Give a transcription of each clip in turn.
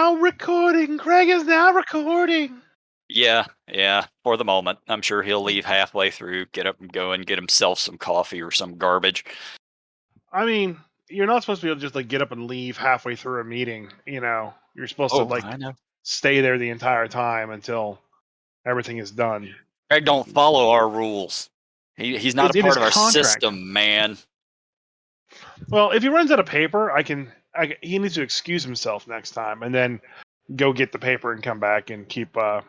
now recording. Craig is now recording. Yeah, for the moment. I'm sure he'll leave halfway through, get up and go and get himself some coffee or some garbage. I mean, you're not supposed to be able to just like get up and leave halfway through a meeting. You're supposed to I know. stay there the entire time until everything is done. Craig don't follow our rules. He's not It's a in his part of our contract. system, man. Well, if he runs out of paper, he needs to excuse himself next time and then go get the paper and come back and keep Yeah,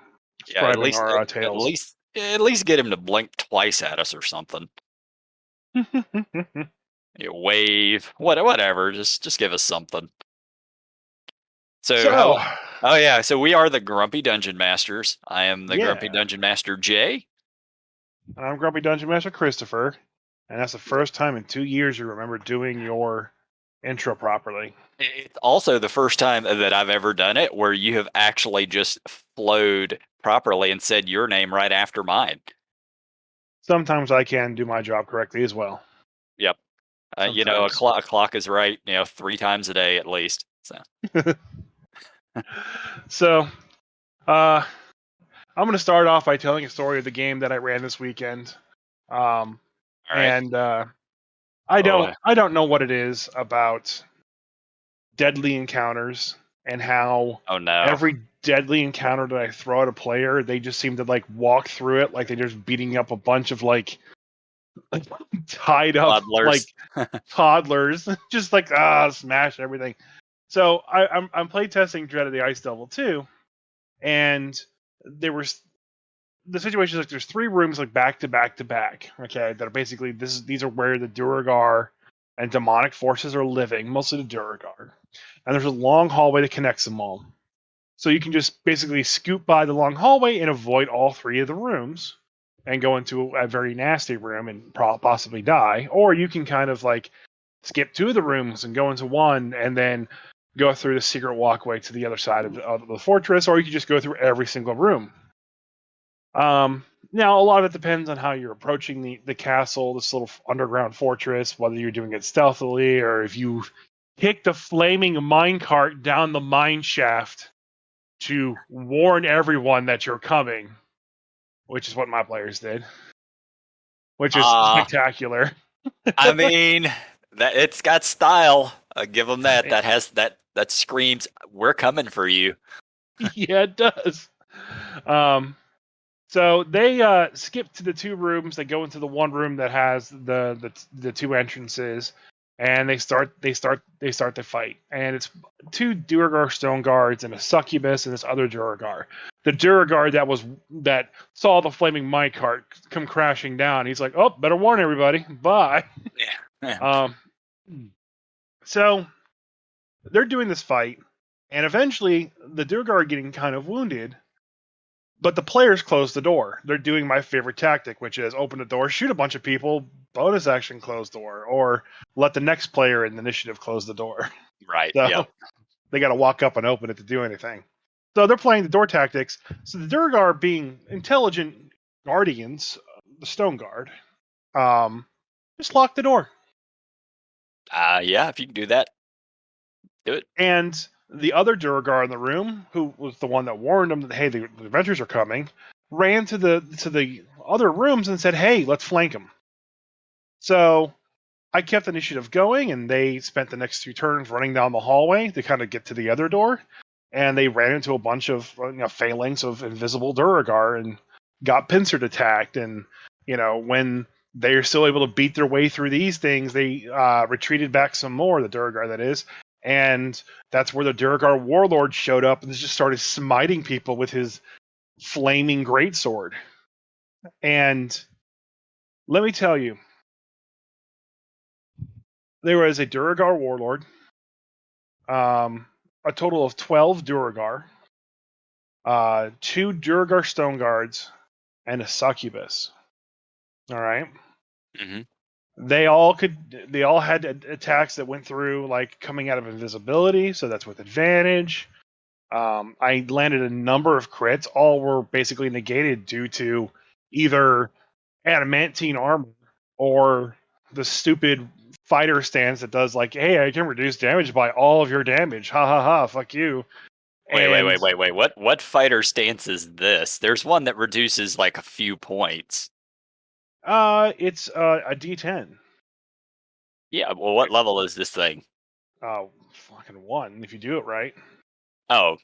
scribing our tales. at least get him to blink twice at us or something. Wave, whatever. Just give us something. So we are the Grumpy Dungeon Masters. I am the Grumpy Dungeon Master Jay. And I'm Grumpy Dungeon Master Christopher. And that's the first time in 2 years you remember doing your intro properly. It's also the first time that I've ever done it where you have actually just flowed properly and said your name right after mine. Sometimes I can do my job correctly as well. Yep. A clock is right, 3 times a day at least. So, I'm going to start off by telling a story of the game that I ran this weekend. All right. And I don't know what it is about deadly encounters and how every deadly encounter that I throw at a player, they just seem to walk through it like they're just beating up a bunch of tied up toddlers, just smash everything. So I'm playtesting Dread of the Ice Devil 2, and the situation is there's 3 rooms back to back to back. Okay, that are basically these are where the Duergar and demonic forces are living, mostly the Duergar. And there's a long hallway that connects them all. So you can just basically scoot by the long hallway and avoid all 3 of the rooms and go into a very nasty room and possibly die. Or you can kind of skip 2 of the rooms and go into one and then go through the secret walkway to the other side of the fortress, or you can just go through every single room. Now, a lot of it depends on how you're approaching the castle, this little underground fortress, whether you're doing it stealthily or if you kick the flaming minecart down the mine shaft to warn everyone that you're coming, which is what my players did, which is spectacular. I mean, it's got style. Give them that. That screams, "We're coming for you." Yeah, it does. So they skip to the 2 rooms. They go into the one room that has the 2 entrances, and they start the fight. And it's 2 Duergar stone guards and a succubus and this other Duergar. The Duergar that saw the flaming minecart come crashing down. He's like, "Oh, better warn everybody. Bye." Yeah. So they're doing this fight, and eventually the Duergar are getting kind of wounded. But the players close the door. They're doing my favorite tactic, which is open the door, shoot a bunch of people, bonus action close door, or let the next player in the initiative close the door. Right. So yep. They got to walk up and open it to do anything. So they're playing the door tactics. So the Duergar, being intelligent guardians, the Stone Guard, just lock the door. Yeah, if you can do that, do it. And the other Duergar in the room, who was the one that warned them that, hey, the adventures are coming, ran to the other rooms and said, hey, let's flank them. So I kept the initiative going, and they spent the next 2 turns running down the hallway to kind of get to the other door, and they ran into a bunch of phalanx of invisible Duergar and got pincered attacked. And when they're still able to beat their way through these things, they retreated back some more, the Duergar that is. And that's where the Duergar warlord showed up and just started smiting people with his flaming greatsword. And let me tell you, there was a Duergar warlord, a total of 12 Duergar, 2 Duergar stone guards, and a succubus. All right. Mm-hmm. They all had attacks that went through coming out of invisibility, so that's with advantage. I landed a number of crits. All were basically negated due to either adamantine armor or the stupid fighter stance that does hey, I can reduce damage by all of your damage. Ha ha ha, fuck you. And Wait. What fighter stance is this? There's one that reduces like a few points. it's a D10. Yeah, well, what level is this thing? Fucking one if you do it right. Oh,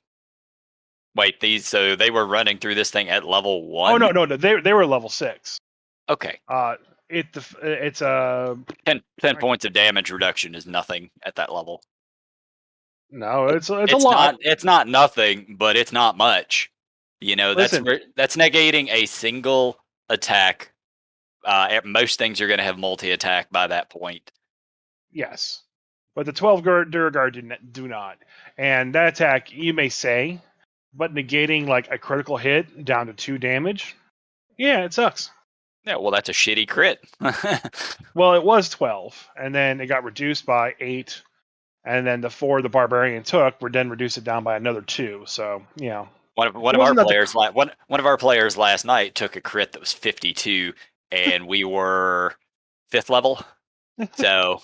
wait, so they were running through this thing at level Oh 1? no, they were level 6. Okay. It's 10 points of damage reduction is nothing at that level. no, it's a It's lot. not nothing, but it's not much. That's Listen, that's negating a single attack. Most things are going to have multi-attack by that point. yes, but the 12 Duragard do not. And that attack, you may say, but negating like a critical hit down to 2 damage, yeah, it sucks. Yeah, well, that's a shitty crit. Well, it was 12, and then it got reduced by 8, and then the 4 the Barbarian took were then reduced it down by another 2. So, One it of our wasn't that players one of our players last night took a crit that was 52, and we were 5th level. So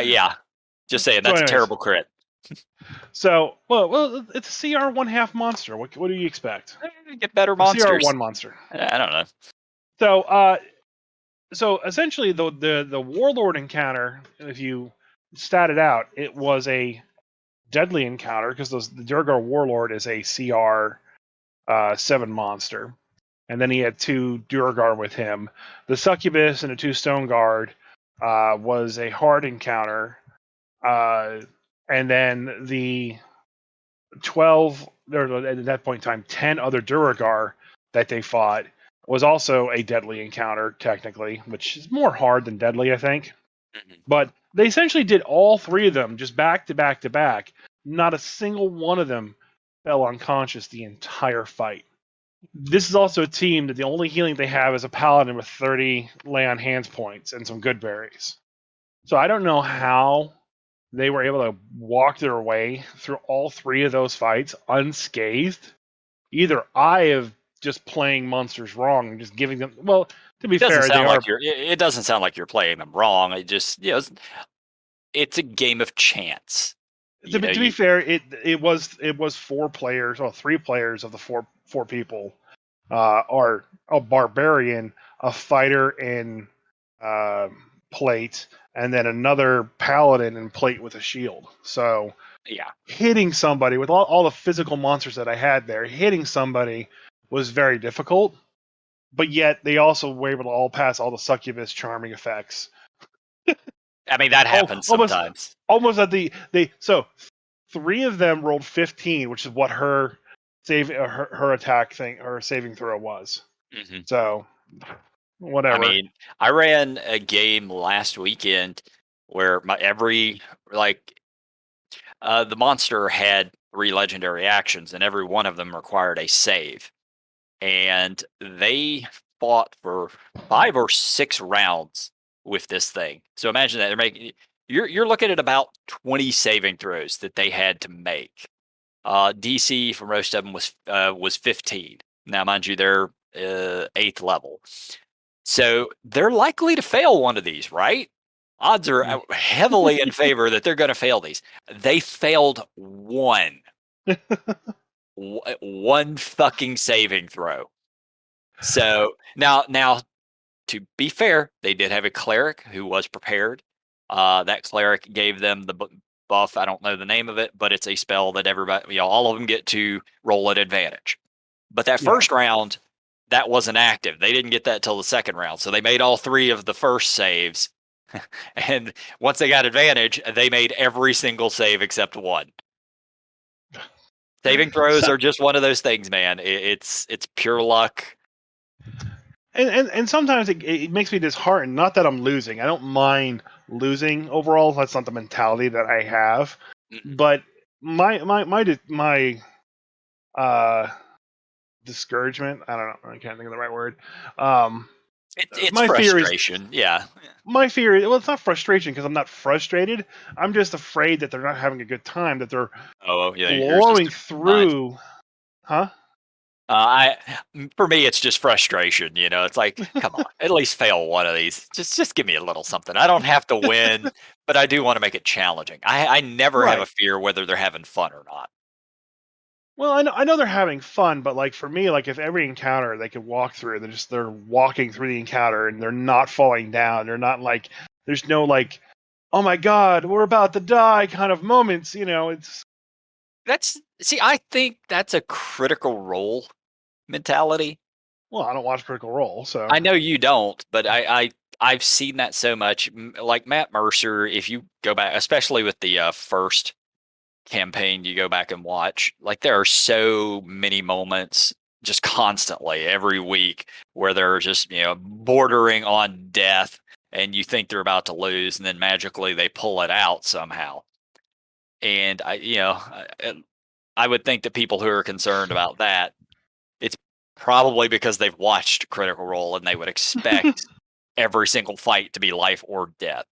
yeah, just saying So, that's a anyways, terrible crit. so well, it's a CR 1/2 monster. What do you expect? Get better A CR monsters. 1 monster. I don't know. So essentially, the Warlord encounter, if you stat it out, it was a deadly encounter because the Durgar Warlord is a CR 7 monster, and then he had 2 Durgar with him. The Succubus and the 2 Stone Guard was a hard encounter, and then the 12, or at that point in time, 10 other Duragar that they fought was also a deadly encounter, technically, which is more hard than deadly, I think. Mhm. But they essentially did all 3 of them just back to back to back. Not a single one of them fell unconscious the entire fight. This is also a team that the only healing they have is a paladin with 30 lay on hands points and some good berries. So I don't know how they were able to walk their way through all 3 of those fights unscathed. Either I have just playing monsters wrong and just giving them. Well, to be Doesn't fair, they sound are. like it doesn't sound like you're playing them wrong. It just it's a game of chance. To You be, know, to be you fair, it was 4 players, or 3 players of the four people are a barbarian, a fighter in uh, plate, and then another paladin in plate with a shield. So yeah. hitting somebody with all the physical monsters that I had there, hitting somebody was very difficult. But yet they also were able to all pass all the succubus charming effects. I mean, that Oh, happens sometimes. almost at so 3 of them rolled 15, which is what her her attack thing, her saving throw was. Hmm. So I whatever. mean, I ran a game last weekend where the monster had 3 legendary actions, and every one of them required a save. And they fought for 5 or 6 rounds with this thing. So imagine that they're making you're looking at about 20 saving throws that they had to make. DC for most of them was 15. Now, mind you, they're 8th level, so they're likely to fail one of these, right? Odds are heavily in favor that they're going to fail these. They failed one fucking saving throw. So now, to be fair, they did have a cleric who was prepared. That cleric gave them the buff. I don't know the name of it, but it's a spell that everybody, all of them get to roll at advantage. But that Yeah. first round, that wasn't active. They didn't get that till the second round. So they made all 3 of the first saves. And once they got advantage, they made every single save except one. Saving throws So, are just one of those things, man. It's pure luck. and sometimes it makes me disheartened. Not that I'm losing. I don't mind losing overall. That's not the mentality that I have. Mhm. But my uh discouragement. I don't know. I can't think of the right word. Um, It's my fear is frustration. Yeah. my fear is, well, it's not frustration because I'm not frustrated. I'm just afraid that they're not having a good time. That they're Oh, yeah. Yours is blowing different than mine. through. Huh? For me, it's just frustration. It's like, come on, at least fail one of these. Just give me a little something. I don't have to win, but I do want to make it challenging. I never have a Right. fear whether they're having fun or not. Well, I know they're having fun, but like for me, like if every encounter they could walk through, they're walking through the encounter and they're not falling down. They're not like there's no like, oh my god, we're about to die kind of moments. It's I think that's a Critical Role mentality. well, I don't watch Critical Role, so I know you don't, but I've seen that so much. Like Matt Mercer, if you go back, especially with the first campaign, you go back and watch. Like there are so many moments, just constantly every week, where they're just bordering on death, and you think they're about to lose, and then magically they pull it out somehow. And I would think that people who are concerned about that, it's probably because they've watched Critical Role and they would expect every single fight to be life or death.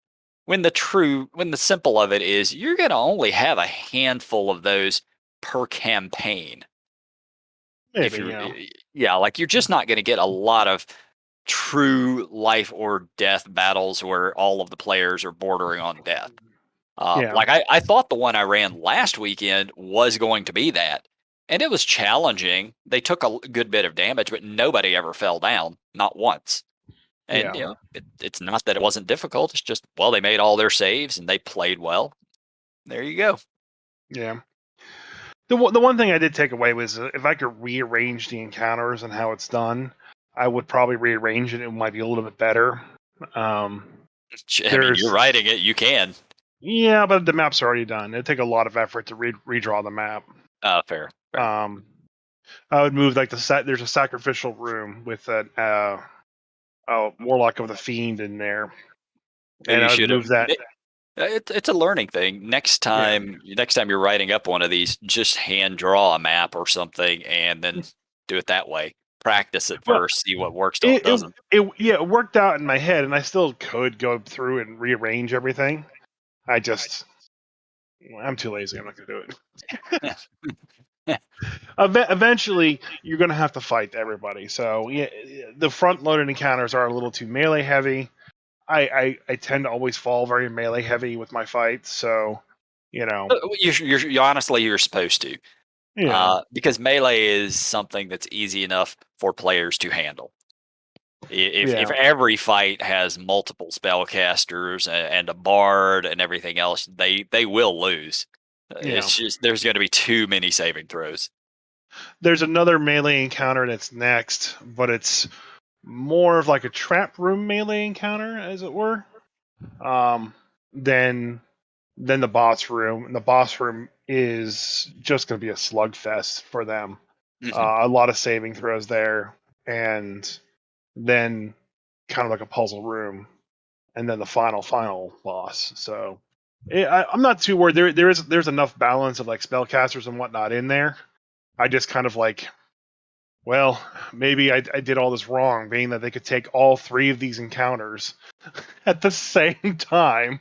When the simple of it is, you're going to only have a handful of those per campaign. If maybe yeah, like you're just not going to get a lot of true life or death battles where all of the players are bordering on death. yeah, Like I thought the one I ran last weekend was going to be that, and it was challenging. They took a good bit of damage, but nobody ever fell down, not once. And yeah, it's not that it wasn't difficult. It's just, well, they made all their saves and they played well. There you go. yeah. The one thing I did take away was if I could rearrange the encounters and how it's done, I would probably rearrange it. It might be a little bit better. Um, I mean, you're there's writing it. You can. Yeah, but the map's already done. It'd take a lot of effort to redraw the map. Fair, fair. Um, I would move like there's a sacrificial room with a warlock of the fiend in there, Maybe and you I would should have. move that. It's a learning thing. Yeah, Next time you're writing up one of these, just hand draw a map or something, and then do it that way. Practice it well, first, see what works till it it, it doesn't. it worked out in my head, and I still could go through and rearrange everything. I just I'm too lazy. I'm not gonna do it. Eventually, you're gonna have to fight everybody. So yeah, the front loaded encounters are a little too melee heavy. I tend to always fall very melee heavy with my fights, so you know, Honestly, you're supposed to, yeah, because melee is something that's easy enough for players to handle. If yeah, every fight has multiple spellcasters and a bard and everything else, they will lose. yeah. It's just there's going to be too many saving throws. There's another melee encounter that's next, but it's more of like a trap room melee encounter, as it were, um, than the boss room. And the boss room is just going to be a slugfest for them. Hmm. A lot of saving throws there, and then kind of like a puzzle room, and then the final boss. So I'm not too worried. There's enough balance of like spellcasters and whatnot in there. I just kind of like, well, maybe I did all this wrong, being that they could take all three of these encounters at the same time.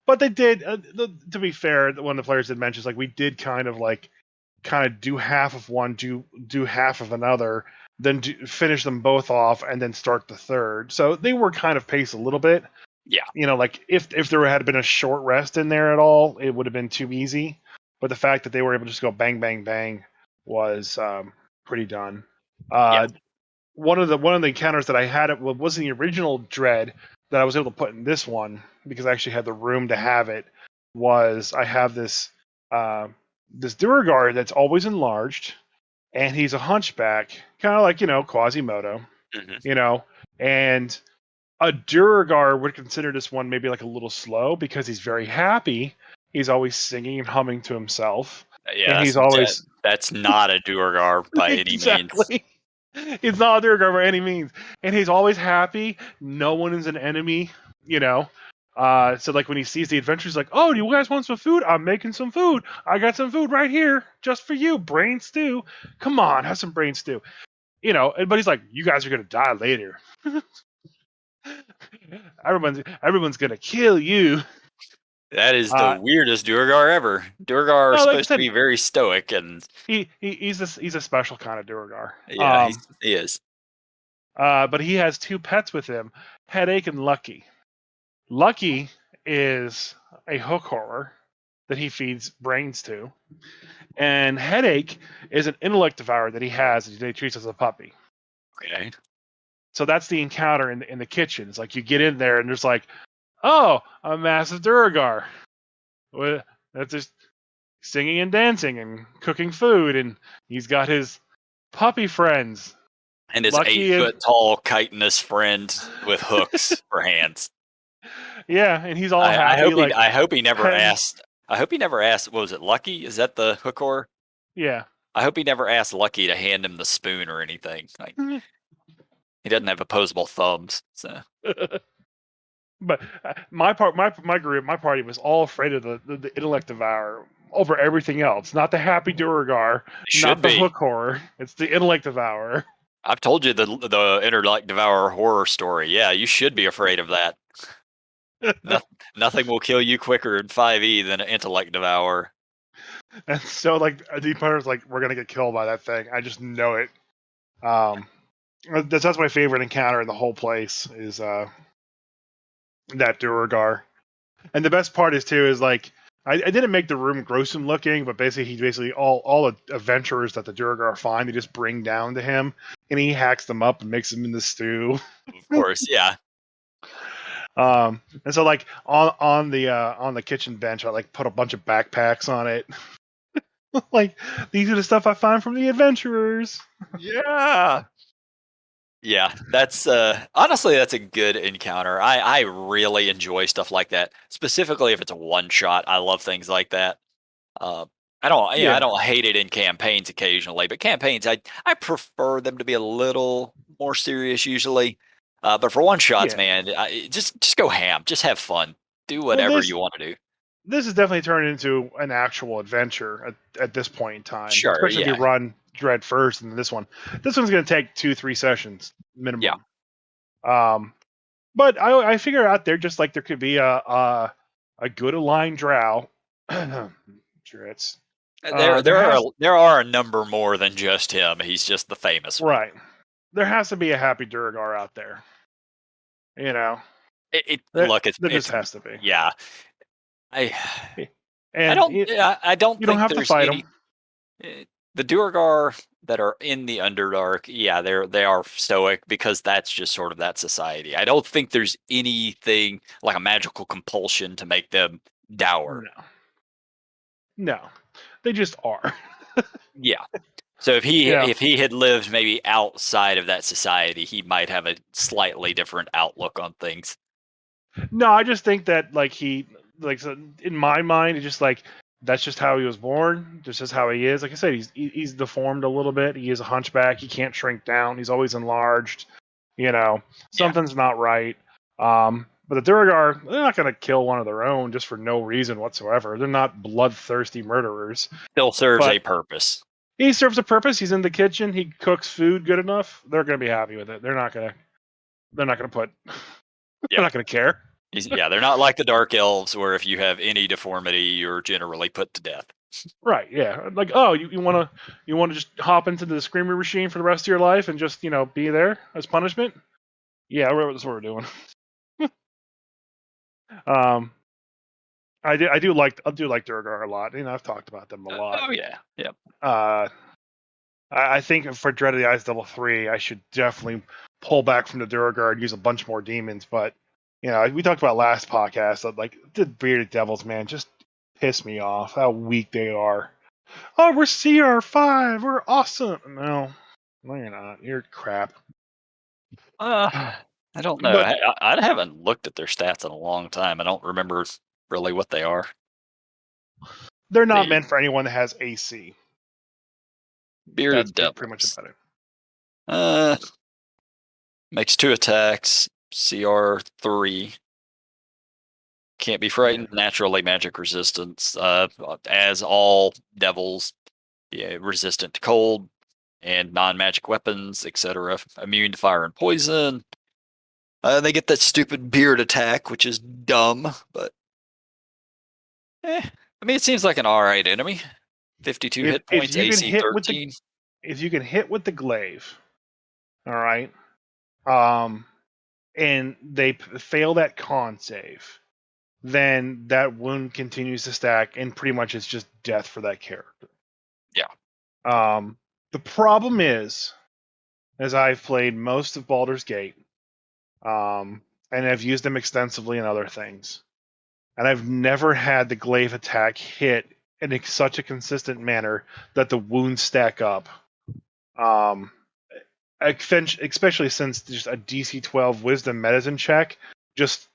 But they did. To be fair, one of the players did mention like we did kind of do half of one, do half of another, then finish them both off, and then start the third. So they were kind of paced a little bit. Yeah, Like if there had been a short rest in there at all, it would have been too easy. But the fact that they were able to just go bang, bang, bang was pretty done. yeah. Uh, one of the encounters that I had it wasn't the original dread that I was able to put in this one because I actually had the room to have it. Was I have this Duragard that's always enlarged, and he's a hunchback, kind of like Quasimodo, Hmm. you know, and a Duragar would consider this one maybe like a little slow because he's very happy. He's always singing and humming to himself, Yeah, and he's always that's not a Duergar by any means. exactly. He's not a Duragar by any means, and he's always happy. No one is an enemy, you know. So like when he sees the adventure, he's like, "Oh, do you guys want some food? I'm making some food. I got some food right here, just for you, brain stew. Come on, have some brain stew." But he's like, "You guys are gonna die later. everyone's gonna kill you." That is the Uh, weirdest Duergar ever. Duergar are no, like I supposed to said, be very stoic, and he's a special kind of Duragar. yeah, he is. But he has two pets with him, Headache and Lucky. Lucky is a hook horror, that he feeds brains to, and Headache is an intellect devourer that he has that he treats as a puppy. Okay. So that's the encounter in the kitchen. It's like you get in there and there's like, oh, a massive Duragar. That's just singing and dancing and cooking food, and he's got his puppy friends. And his Lucky and 8-foot tall chitinous friend with hooks for hands. yeah, and he's all happy. I hope he never Petting. asked. I hope he never asked. What was it? Lucky? Is that the hookor? Yeah. I hope he never asked Lucky to hand him the spoon or anything. Like he doesn't have opposable thumbs. So But my group, my party was all afraid of the intellect devourer over everything else. Not the happy Duragar, not should the be. hook horror. It's the intellect devourer. I've told you the intellect devourer horror story. Yeah, you should be afraid of that. Nothing will kill you quicker in 5e than an intellect devourer. And so like the opponent's like, we're gonna get killed by that thing. I just know it. That's my favorite encounter in the whole place is that Duragar. And the best part is too is like I didn't make the room gruesome looking, but basically all the adventurers that the Duragar find, they just bring down to him, and he hacks them up and makes them into stew. Of course, yeah. And so like on the kitchen bench, I like put a bunch of backpacks on it. Like these are the stuff I find from the adventurers. Yeah. Yeah, that's honestly that's a good encounter. I really enjoy stuff like that. Specifically if it's a one shot. I love things like that. Uh, I Yeah, don't hate it in campaigns occasionally, but campaigns I prefer them to be a little more serious usually. But for one shots, yeah. man, just go ham. Just have fun. Do Well, whatever you want to do. this is definitely turned into an actual adventure at this point in time, Sure, especially if you yeah. run Dread first and this one. This one's going to take 2-3 sessions Yeah. minimum. But I figure out there just like there could be a good aligned drow. Dreads. There has There are a number more than just him. He's just the famous one. right. There has to be a happy Duragar out there. You know, Look, there just it's has to be. yeah. I And I don't you don't think have to there's fight them. any the Duergar that are in the Underdark. Yeah, they are stoic because that's just sort of that society. I don't think there's anything like a magical compulsion to make them dour. No, they just are. Yeah. So Yeah. if he had lived maybe outside of that society, he might have a slightly different outlook on things. No, I just think that like so in my mind, it's just like that's just how he was born. This is how he is. Like I said, he's deformed a little bit. He is a hunchback. He can't shrink down. He's always enlarged. Yeah. Something's not right. But the Duragar, they're not going to kill one of their own just for no reason whatsoever. They're not bloodthirsty murderers. Still serves But a purpose. he serves a purpose. He's in the kitchen. He cooks food good enough. They're going to be happy with it. They're not going to put. They're not going to care. Yeah, they're not like the Dark Elves, where if you have any deformity, you're generally put to death. Right, yeah. Like, oh, you wanna just hop into the screamer machine for the rest of your life and just, be there as punishment? Yeah, that's what we're doing. um I do like Durgar a lot. I've talked about them a lot. Oh yeah, yeah. I think for Dread of the Eyes Level 3, I should definitely pull back from the Durgar and use a bunch more demons, but we talked about last podcast that like the bearded devils, man, just piss me off how weak they are. Oh, we're CR5. We're awesome. No, you're not. You're crap. I don't know. But I haven't looked at their stats in a long time. I don't remember really what they are. they're not The meant for anyone that has AC. That's bearded pretty much devils. about it. Makes 2 attacks. CR3. Can't be frightened. Yeah. Naturally magic resistance. As all devils, yeah, resistant to cold and non-magic weapons, etc. Immune to fire and poison. They get that stupid beard attack, which is dumb, but I mean, it seems like an alright enemy. 52 hit If points, you can AC hit 13. if you can hit with the glaive, all right, and they fail that con save, then that wound continues to stack, and pretty much it's just death for that character. Yeah. The problem is, as I've played most of Baldur's Gate, and I've used them extensively in other things, and I've never had the glaive attack hit in such a consistent manner that the wounds stack up. Especially since just a DC 12 Wisdom medicine check just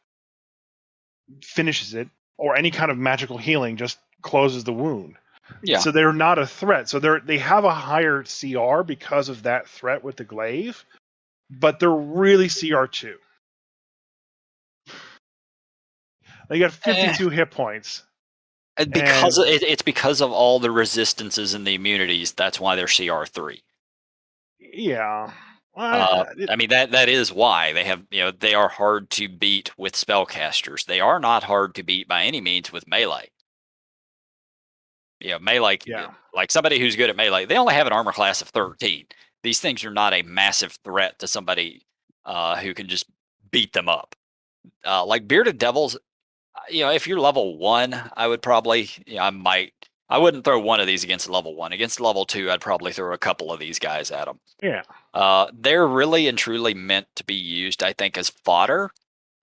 finishes it, or any kind of magical healing just closes the wound. Yeah. So they're not a threat. So they have a higher CR because of that threat with the glaive, but they're really CR2. They got 52 hit points. Because it's because of all the resistances and the immunities. That's why they're CR3. Yeah. I mean that is why they have, they are hard to beat with spellcasters. They are not hard to beat by any means with melee. Melee, Yeah. like somebody who's good at melee, they only have an armor class of 13. These things are not a massive threat to somebody who can just beat them up. Like bearded devils, if you're level 1, I would probably, I wouldn't throw one of these against level 1. Against level 2, I'd probably throw a couple of these guys at them. Yeah. They're really and truly meant to be used, I think, as fodder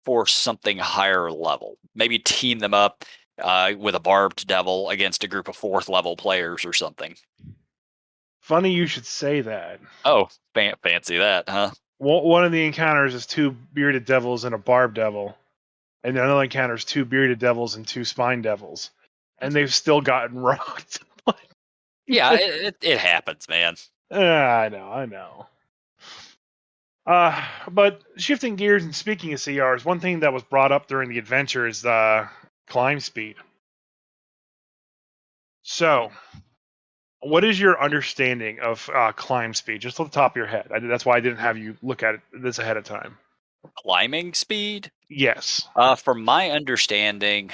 for something higher level. Maybe team them up with a barbed devil against a group of 4th level players or something. Funny you should say that. Oh, fancy that, huh? One of the encounters is 2 bearded devils and a barbed devil, and another encounter is 2 bearded devils and 2 spine devils, and they've still gotten rocked. Yeah, it happens, man. I know. But shifting gears and speaking of CRs, one thing that was brought up during the adventure is climb speed. So, what is your understanding of climb speed, just off the top of your head? That's why I didn't have you look at this ahead of time. Climbing speed? Yes. From my understanding,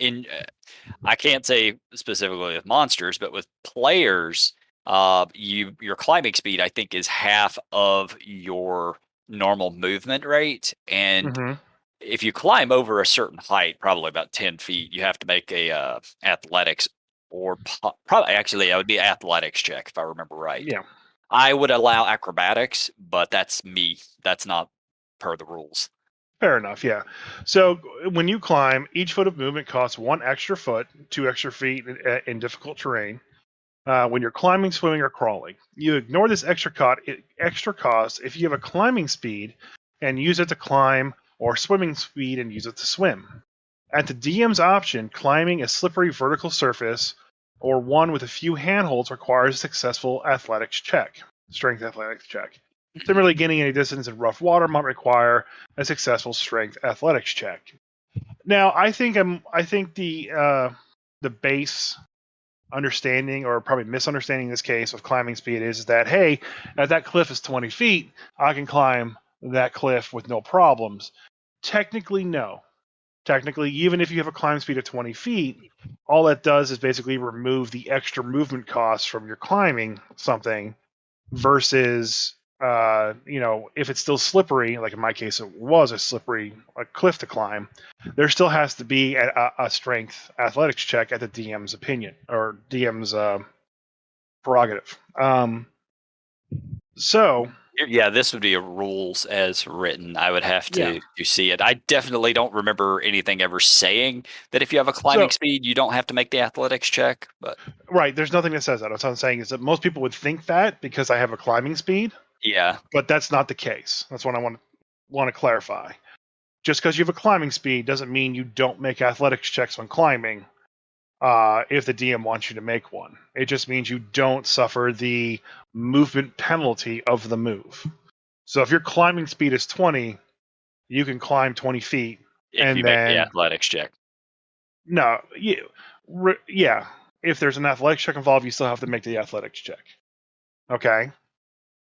I can't say specifically with monsters, but with players, your climbing speed, I think, is half of your normal movement rate. And Mm-hmm. if you climb over a certain height, probably about 10 feet, you have to make a athletics or probably actually, it would be athletics check if I remember right. Yeah. I would allow acrobatics, but that's me. That's not per the rules. Fair enough, yeah. So when you climb, each foot of movement costs 1 extra foot, 2 extra feet in difficult terrain. When you're climbing, swimming, or crawling, you ignore this extra cost if you have a climbing speed and use it to climb, or swimming speed and use it to swim. At the DM's option, climbing a slippery vertical surface or one with a few handholds requires a successful strength athletics check. Similarly, gaining any distance in rough water might require a successful strength athletics check. Now, I think the base understanding, or probably misunderstanding in this case, of climbing speed is that, hey, if that cliff is 20 feet, I can climb that cliff with no problems. Technically, no. Technically, even if you have a climb speed of 20 feet, all that does is basically remove the extra movement costs from your climbing something versus if it's still slippery, like in my case it was a cliff to climb, there still has to be a strength athletics check at the DM's opinion, or DM's prerogative. So Yeah, this would be a rules as written. I would have to see it. I definitely don't remember anything ever saying that if you have a climbing speed, you don't have to make the athletics check. But right, there's nothing that says that. What I'm saying is that most people would think that because I have a climbing speed. Yeah, but that's not the case. That's what I want to clarify. Just because you have a climbing speed doesn't mean you don't make athletics checks when climbing. If the DM wants you to make one, it just means you don't suffer the movement penalty of the move. So if your climbing speed is 20, you can climb 20 feet, if and you make the then athletics check. no, yeah. If there's an athletics check involved, you still have to make the athletics check. Okay.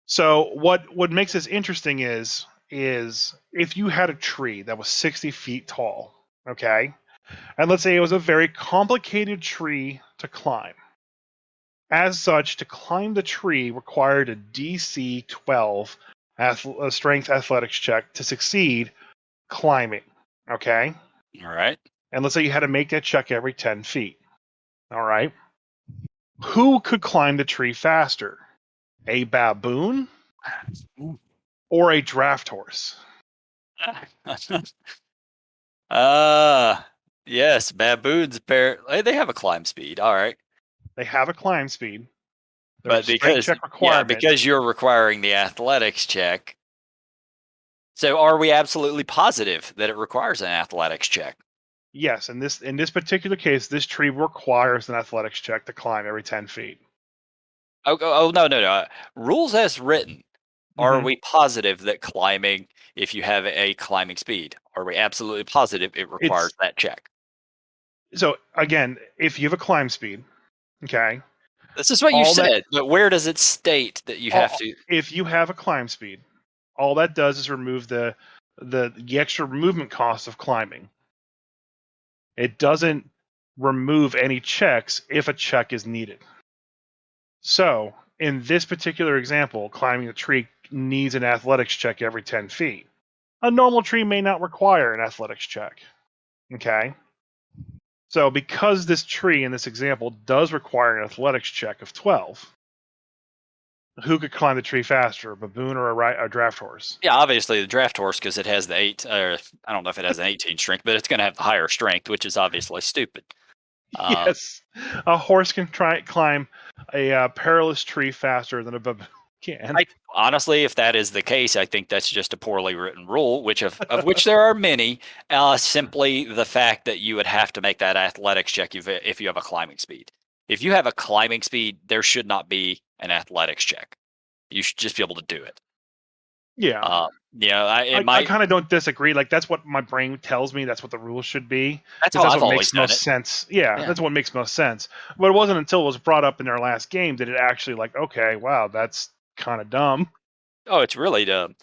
So what makes this interesting is if you had a tree that was 60 feet tall, okay, and let's say it was a very complicated tree to climb. As such, to climb the tree required a DC 12 strength athletics check to succeed climbing. Okay. All right. And let's say you had to make that check every 10 feet. All right. Who could climb the tree faster? A baboon or a draft horse? uh yes, baboons they have a climb speed. All right. They have a climb speed. There's a But strength because check requirement. because you're requiring the athletics check. So are we absolutely positive that it requires an athletics check? Yes, in this particular case, this tree requires an athletics check to climb every 10 feet. Oh, no, no, no. Rules as written. Are Hmm. we positive that climbing, if you have a climbing speed, are we absolutely positive it requires It's that check? so again, if you have a climb speed, okay, This is what you all that said, but where does it state that you have all, to? if you have a climb speed, all that does is remove the extra movement cost of climbing. It doesn't remove any checks if a check is needed. So, in this particular example, climbing a tree needs an athletics check every 10 feet. A normal tree may not require an athletics check. Okay? So, because this tree in this example does require an athletics check of 12, who could climb the tree faster, a baboon or a draft horse? Yeah, obviously the draft horse because it has the eight. I don't know if it has an 18 strength, but it's going to have the higher strength, which is obviously stupid. Um, Yes. A horse can climb a perilous tree faster than a baboon can. I honestly, if that is the case, I think that's just a poorly written rule, which of which there are many. Simply the fact that you would have to make that athletics check if you have a climbing speed. If you have a climbing speed, there should not be an athletics check. You should just be able to do it. Yeah. It I might. kind of don't disagree. Like that's what my brain tells me. That's what the rules should be. That's Because how that's I've what always makes done most it. sense. Yeah, Yeah. that's what makes most sense. But it wasn't until it was brought up in their last game that it actually like, okay, wow, that's kind of dumb. Oh, it's really dumb.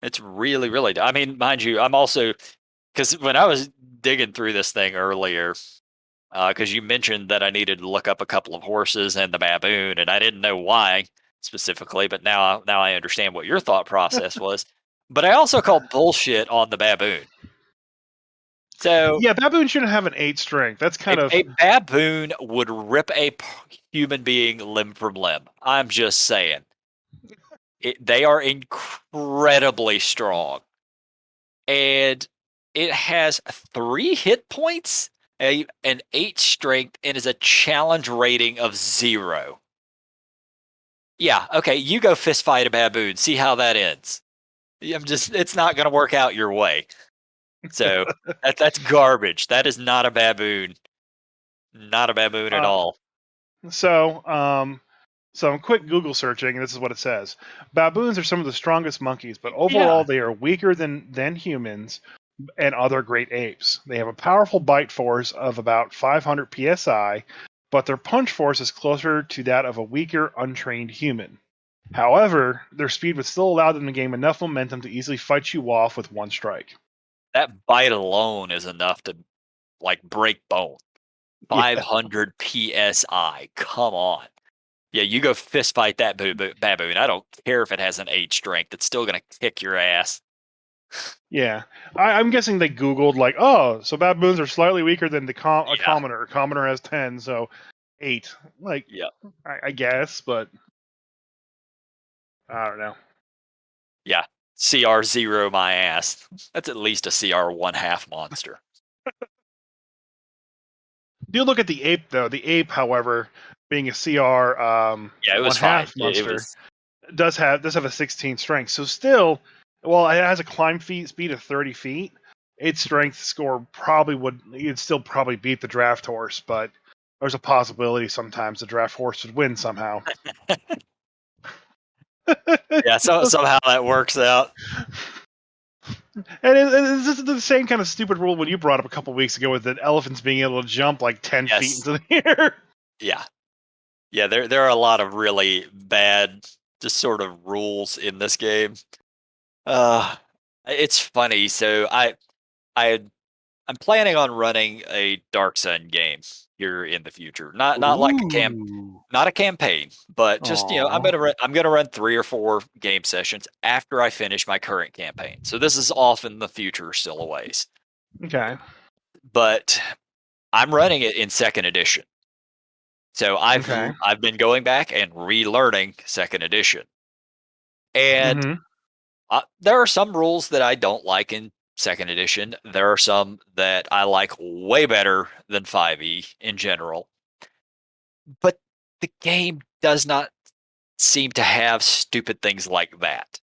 It's really, really dumb. I mean, mind you, I'm also because when I was digging through this thing earlier, because you mentioned that I needed to look up a couple of horses and the baboon, and I didn't know why specifically, but now I understand what your thought process was. But I also called bullshit on the baboon. So Yeah, baboon shouldn't have an 8 strength. That's kind of a baboon would rip a human being limb from limb. I'm just saying. They are incredibly strong. And it has 3 hit points, an 8 strength, and is a challenge rating of 0. Yeah, okay, you go fist fight a baboon, see how that ends. I'm just it's not gonna work out your way. So, that's garbage. That is not a baboon. Not a baboon at uh, all. so. So I'm quick Google searching, and this is what it says: baboons are some of the strongest monkeys, but overall Yeah, they are weaker than humans and other great apes. They have a powerful bite force of about 500 psi, but their punch force is closer to that of a weaker, untrained human. However, their speed would still allow them to gain enough momentum to easily fight you off with one strike. that bite alone is enough to, like, break bone. Yeah, 500 PSI, come on. Yeah, you go fist fight that baboon. I don't care if it has an 8 strength. It's still gonna kick your ass. yeah. I'm guessing they Googled like, oh, so baboons are slightly weaker than a Yeah, commoner. A commoner has 10, so 8. Like, yeah, I guess, but I don't know. yeah. CR0 my ass. That's at least a CR one half monster. Do look at the ape though. The ape, however, being a CR Yeah, it one was fine. half It monster, was does have a 16 strength. So still, well, it has a climb speed of 30 feet. Its strength score probably would it'd still probably beat the draft horse, but there's a possibility sometimes the draft horse would win somehow. yeah. So somehow that works out. And it's just the same kind of stupid rule when you brought up a couple weeks ago with the elephants being able to jump like 10 feet Yes. into the air. Yeah. Yeah. There are a lot of really bad, just sort of rules in this game. Uh, it's funny. So I I'm planning on running a Dark Sun game here in the future. Not like a Ooh. not a campaign, but just Aw. I'm gonna run 3 or 4 game sessions after I finish my current campaign. So this is off in the future, still a ways. Okay. but I'm running it in second edition. So Okay. I've been going back and relearning second edition. And Mm-hmm. there are some rules that I don't like in second edition. There are some that I like way better than 5e in general. But the game does not seem to have stupid things like that.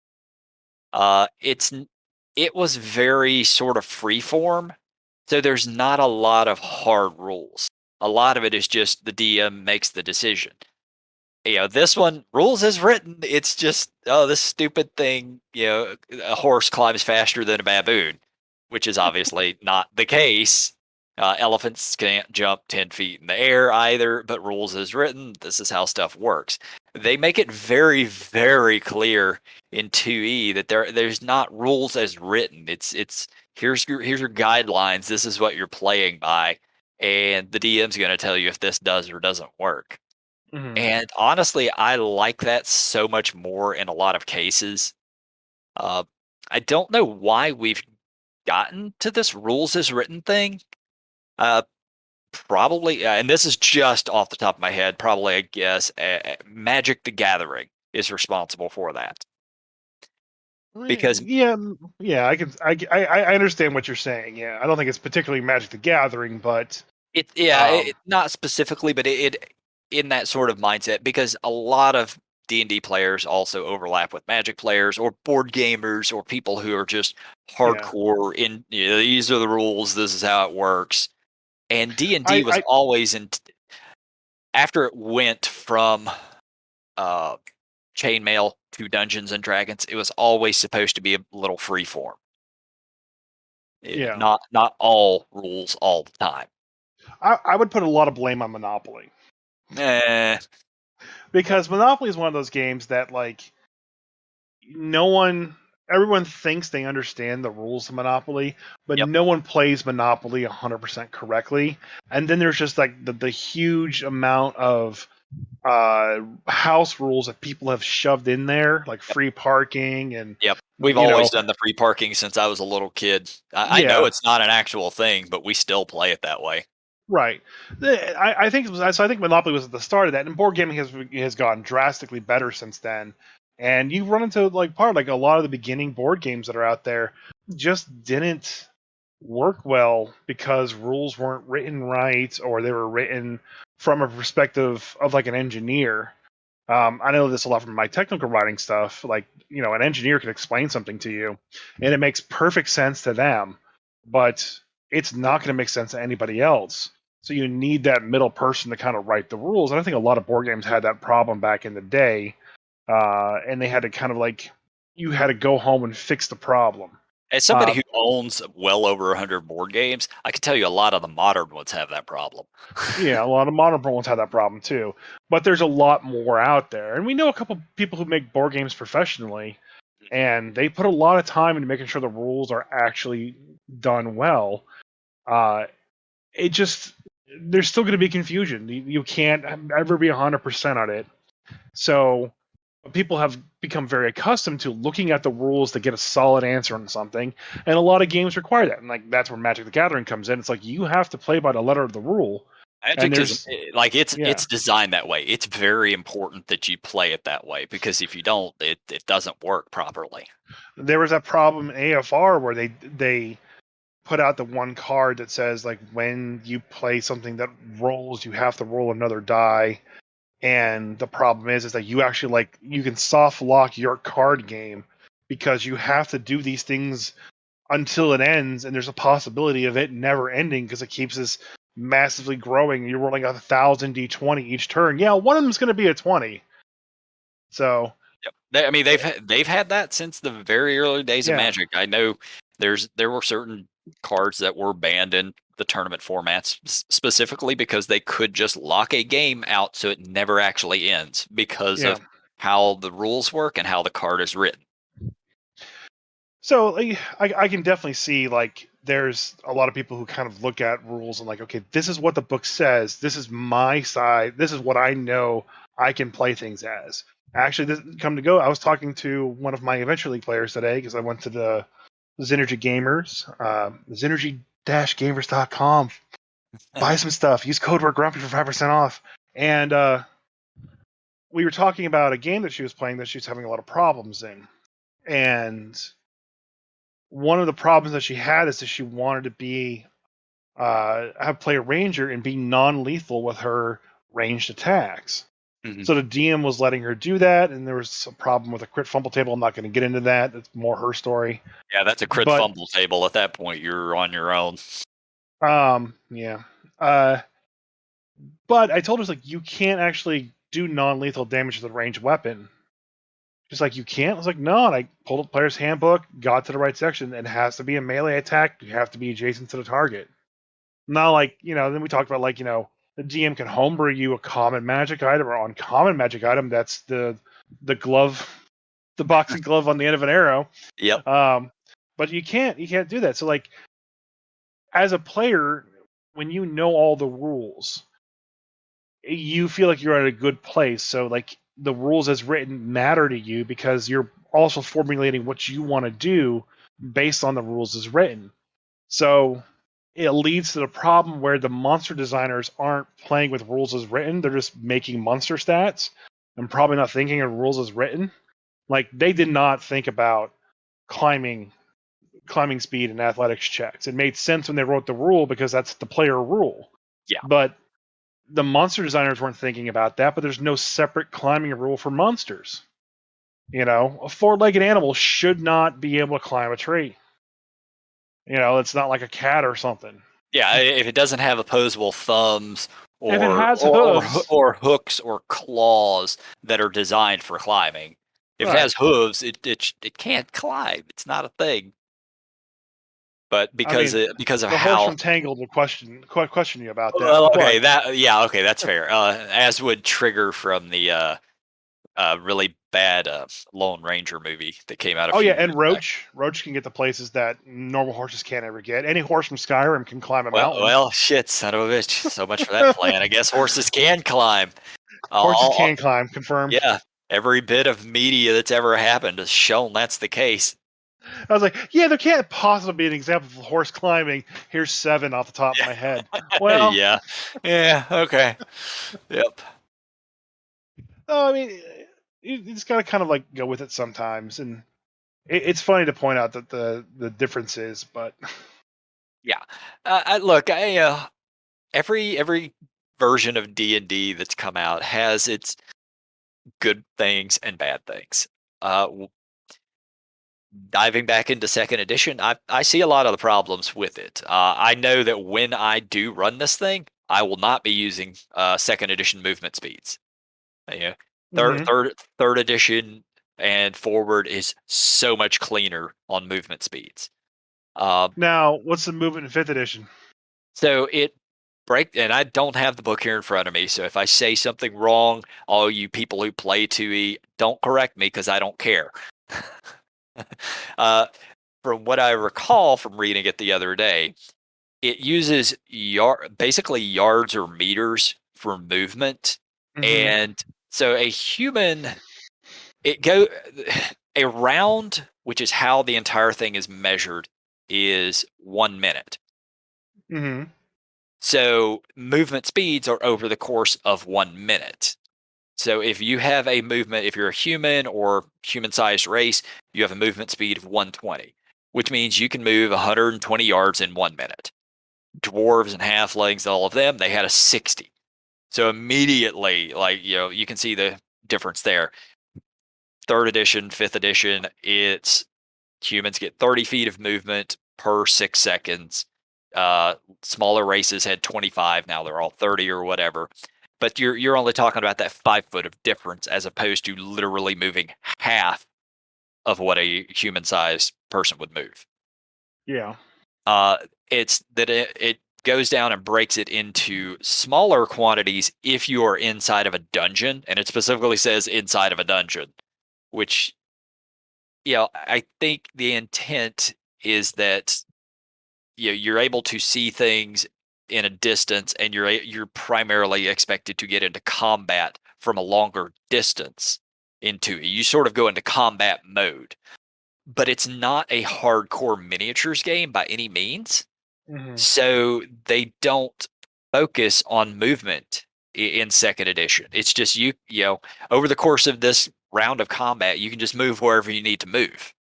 It was very sort of freeform, so there's not a lot of hard rules. A lot of it is just the DM makes the decision. This one, rules as written, it's just, oh, this stupid thing, a horse climbs faster than a baboon, which is obviously not the case. Elephants can't jump 10 feet in the air either, but rules as written, this is how stuff works. They make it very, very clear in 2e that there's not rules as written. It's here's your guidelines. This is what you're playing by, and the DM's going to tell you if this does or doesn't work. Mm-hmm. And honestly, I like that so much more in a lot of cases. Uh, I don't know why we've gotten to this rules as written thing. Uh, Probably, and this is just off the top of my head, probably I guess Magic the Gathering is responsible for that because Yeah, yeah, I understand what you're saying. Yeah, I don't think it's particularly Magic the Gathering, but not specifically, but it in that sort of mindset because a lot of D&D players also overlap with Magic players or board gamers or people who are just yeah, hardcore in these are the rules, this is how it works. And D&D was I always in after it went from uh chainmail to Dungeons and Dragons, it was always supposed to be a little free form. yeah, Not all rules all the time. I would put a lot of blame on Monopoly Eh, because Monopoly is one of those games that like no one everyone thinks they understand the rules of Monopoly, but yep. no one plays Monopoly 100% correctly. And then there's just like the huge amount of house rules that people have shoved in there, like free parking and Yep. We've you always know, done the free parking since I was a little kid. I know yeah, it's not an actual thing, but we still play it that way. right. I think it was, so. I think Monopoly was at the start of that, and board gaming has gone drastically better since then. And you run into like a lot of the beginning board games that are out there just didn't work well because rules weren't written right or they were written from a perspective of like an engineer. I know this a lot from my technical writing stuff. Like, an engineer can explain something to you and it makes perfect sense to them, but it's not going to make sense to anybody else. So you need that middle person to kind of write the rules. And I think a lot of board games had that problem back in the day. And they had to kind of like, you had to go home and fix the problem. As somebody Uh, who owns well over 100 board games, I can tell you a lot of the modern ones have that problem. Yeah, a lot of modern ones have that problem too. But there's a lot more out there. And we know a couple people who make board games professionally, and they put a lot of time into making sure the rules are actually done well. Uh, it just, there's still going to be confusion. You can't ever be 100% on it. So people have become very accustomed to looking at the rules to get a solid answer on something, and a lot of games require that. And like that's where Magic the Gathering comes in. It's like you have to play by the letter of the rule. And Magic is there's like yeah, it's designed that way. It's very important that you play it that way because if you don't, it doesn't work properly. there was that problem in AFR where they put out the one card that says like when you play something that rolls, you have to roll another die. And the problem is that you actually like you can soft lock your card game because you have to do these things until it ends, and there's a possibility of it never ending because it keeps this massively growing. You're rolling 1,000 d20 each turn. Yeah, one of them's going to be a 20. So Yep. I mean, they've had that since the very early days of yeah, Magic. I know there were certain cards that were banned in the tournament formats specifically because they could just lock a game out so it never actually ends because yeah. of how the rules work and how the card is written. So like, I can definitely see like there's a lot of people who kind of look at rules and like, okay, this is what the book says. This is my side. This is what I know I can play things as. Actually, this come to go, I was talking to one of my Adventure League players today because I went to the Synergy Gamers, Synergy gamers.com. Buy some stuff. Use code word Grumpy for 5% off. And we were talking about a game that she was playing that she was having a lot of problems in. And one of the problems that she had is that she wanted to be play a ranger and be non-lethal with her ranged attacks. Mhm. So the DM was letting her do that, and there was a problem with a crit fumble table. I'm not going to get into that. It's more her story. Yeah, that's a crit But fumble table. At that point, you're on your own. yeah. But I told her, like, you can't actually do non-lethal damage with a ranged weapon. She's like, you can't? I was like, no. And I pulled up player's handbook, got to the right section. It has to be a melee attack. You have to be adjacent to the target. Not like, then we talked about, like, the GM can homebrew you a common magic item or uncommon magic item. That's the glove, the boxing glove on the end of an arrow. Yep. But you can't do that. So, like, as a player, when you know all the rules, you feel like you're at a good place. So, like, the rules as written matter to you because you're also formulating what you want to do based on the rules as written. So it leads to the problem where the monster designers aren't playing with rules as written. They're just making monster stats and probably not thinking of rules as written. Like, they did not think about climbing speed and athletics checks. It made sense when they wrote the rule because that's the player rule. Yeah. But the monster designers weren't thinking about that, but there's no separate climbing rule for monsters. A four-legged animal should not be able to climb a tree. It's not like a cat or something. Yeah, if it doesn't have opposable thumbs If it or has or, hooves, or hooks or claws that are designed for climbing, if it right? has hooves, it can't climb. It's not a thing. But I mean, because of the horse how from Tangled will question you about that. well, But okay, that's fair. As would Trigger from the really bad Lone Ranger movie that came out a oh few yeah, years and back. Roach can get to places that normal horses can't ever get. Any horse from Skyrim can climb a mountain. Well, shit, son of a bitch. So much for that plan. I guess horses can climb. Horses I'll, can climb, confirmed. Yeah, every bit of media that's ever happened has shown that's the case. I was like, yeah, there can't possibly be an example of a horse climbing. Here's 7 off the top of my head. Well, Yeah, yeah, okay, yep. I mean, you just gotta kind of like go with it sometimes, and it's funny to point out that the difference is, but Yeah, look, every version of D&D that's come out has its good things and bad things. Diving back into second edition, I see a lot of the problems with it. I know that when I do run this thing, I will not be using second edition movement speeds. Yeah, Mhm. third edition and forward is so much cleaner on movement speeds. Um, Now, what's the movement in 5th edition? so it and I don't have the book here in front of me. So if I say something wrong, all you people who play 2E, don't correct me because I don't care. uh, from what I recall from reading it the other day, it uses basically yards or meters for movement, Mhm. and so a human it go a round, which is how the entire thing is measured, is 1 minute. Mhm. So movement speeds are over the course of 1 minute. So if you have a movement, if you're a human or human-sized race, you have a movement speed of 120, which means you can move 120 yards in 1 minute. Dwarves and halflings, all of them, they had a 60. So immediately, like, you can see the difference there. Third edition, fifth edition, it's humans get 30 feet of movement per 6 seconds. Smaller races had 25. Now they're all 30 or whatever. But you're only talking about that 5 foot of difference as opposed to literally moving half of what a human sized person would move. Yeah. Uh, it's that it goes down and breaks it into smaller quantities if you are inside of a dungeon, and it specifically says inside of a dungeon, which I think the intent is that you're able to see things in a distance, and you're primarily expected to get into combat from a longer distance into it. You sort of go into combat mode, but it's not a hardcore miniatures game by any means. Mhm. So they don't focus on movement in second edition. It's just you know, over the course of this round of combat, you can just move wherever you need to move,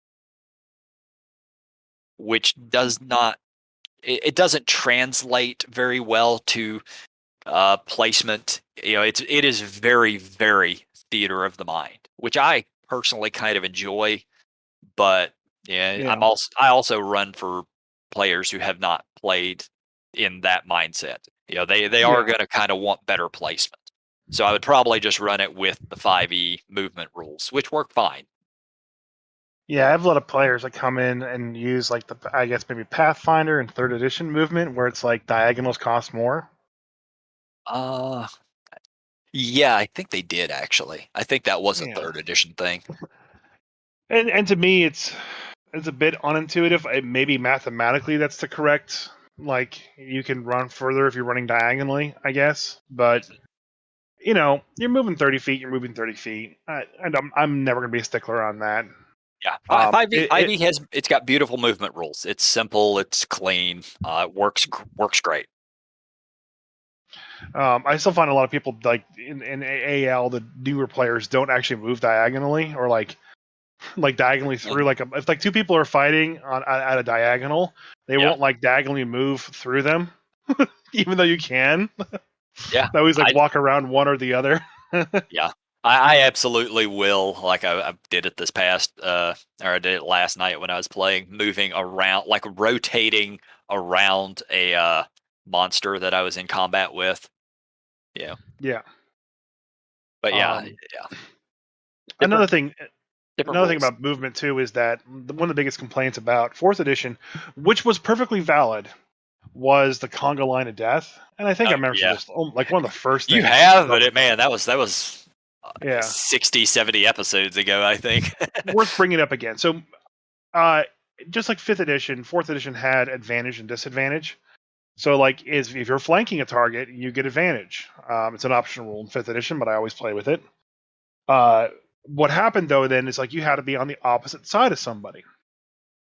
which does not it doesn't translate very well to placement. You know, it is very theater of the mind, which I personally kind of enjoy. But yeah, Yeah. I also run for players who have not played in that mindset. You know, they are Yeah. going to kind of want better placement. So I would probably just run it with the 5e movement rules, which work fine. Yeah, I have a lot of players that come in and use like the, I guess maybe Pathfinder and third edition movement where it's like diagonals cost more. Uh yeah, I think they did actually. I think that was a Yeah. third edition thing. And to me it's a bit unintuitive. Maybe mathematically that's the correct, like you can run further if you're running diagonally, I guess. But you know, you're moving 30 feet, you're moving 30 feet. And I'm never going to be a stickler on that. Yeah, It, 5e has it's got beautiful movement rules. It's simple, it's clean, it works great. I still find a lot of people like in AL, the newer players don't actually move diagonally or like diagonally through. Like if like two people are fighting on at a diagonal, they Yeah, won't like diagonally move through them, even though you can. yeah. They always like I walk around one or the other. Yeah, I absolutely will. Like I did it this past, or I did it last night when I was playing, moving around, like rotating around a monster that I was in combat with. Yeah, Yeah. but yeah, Um, yeah, another different thing different another thing rules. about movement too is that one of the biggest complaints about fourth edition, which was perfectly valid, was the conga line of death. And I think Oh I mentioned yeah, this like one of the first you things we have, but talked it about. man, that was Yeah, 60, 70 episodes ago, I think. worth bringing up again. So, uh, just like fifth edition, fourth edition had advantage and disadvantage. So, like, is if you're flanking a target, you get advantage. It's an optional rule in fifth edition, but I always play with it. What happened though then is like you had to be on the opposite side of somebody.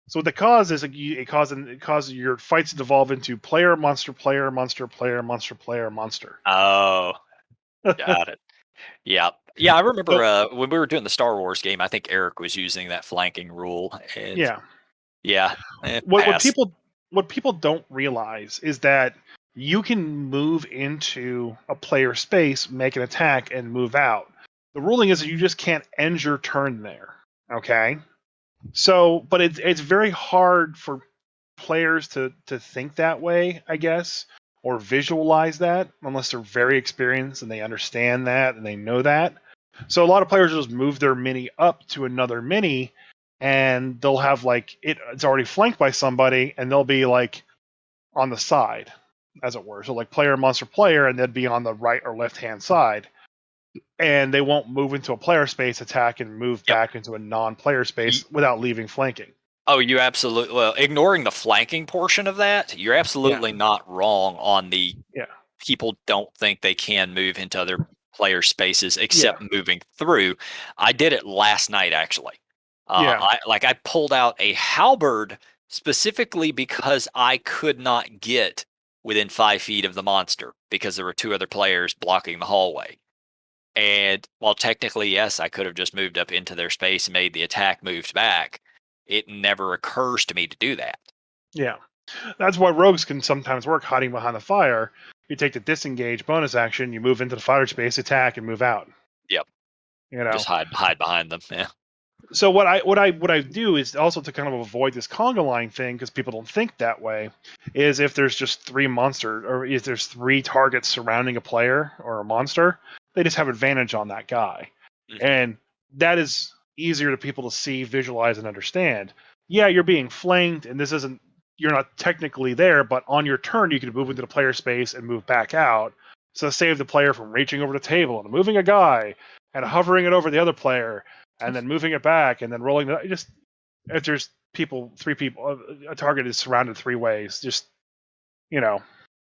So what that caused is like it causes your fights to devolve into player monster player monster player monster player monster. Oh, got it. Yeah. Yeah, I remember So when we were doing the Star Wars game, I think Eric was using that flanking rule, and yeah, yeah, what what pass. people what people don't realize is that you can move into a player space, make an attack, and move out. The ruling is that you just can't end your turn there. Okay, so but it's very hard for players to think that way, I guess, or visualize that unless they're very experienced and they understand that and they know that. So a lot of players just move their mini up to another mini and they'll have like it's already flanked by somebody and they'll be like on the side, as it were. So like player monster player and they'd be on the right or left hand side. And they won't move into a player space attack and move Yep. back into a non-player space without leaving flanking. Oh, you absolutely well, ignoring the flanking portion of that, you're Yeah, absolutely not wrong on the yeah, people don't think they can move into other player spaces yeah, except moving through. I did it last night actually. yeah, I pulled out a halberd specifically because I could not get within 5 feet of the monster because there were two other players blocking the hallway. And while technically, yes, I could have just moved up into their space and made the attack moved back, it never occurs to me to do that. yeah. That's why rogues can sometimes work hiding behind the fire. You take the disengage bonus action, you move into the fire space, attack, and move out. Yep. You Just know. hide behind them. Yeah. So what I do is also to kind of avoid this conga line thing because people don't think that way. Is if there's just three monsters or if there's three targets surrounding a player or a monster, they just have advantage on that guy, Mhm. and that is easier to people to see, visualize, and understand. Yeah, you're being flanked, and this isn't. You're not technically there, but on your turn, you can move into the player space and move back out. So save the player from reaching over the table and moving a guy and hovering it over the other player and then moving it back and then rolling it. Just if there's people, three people, a target is surrounded three ways. Just you know,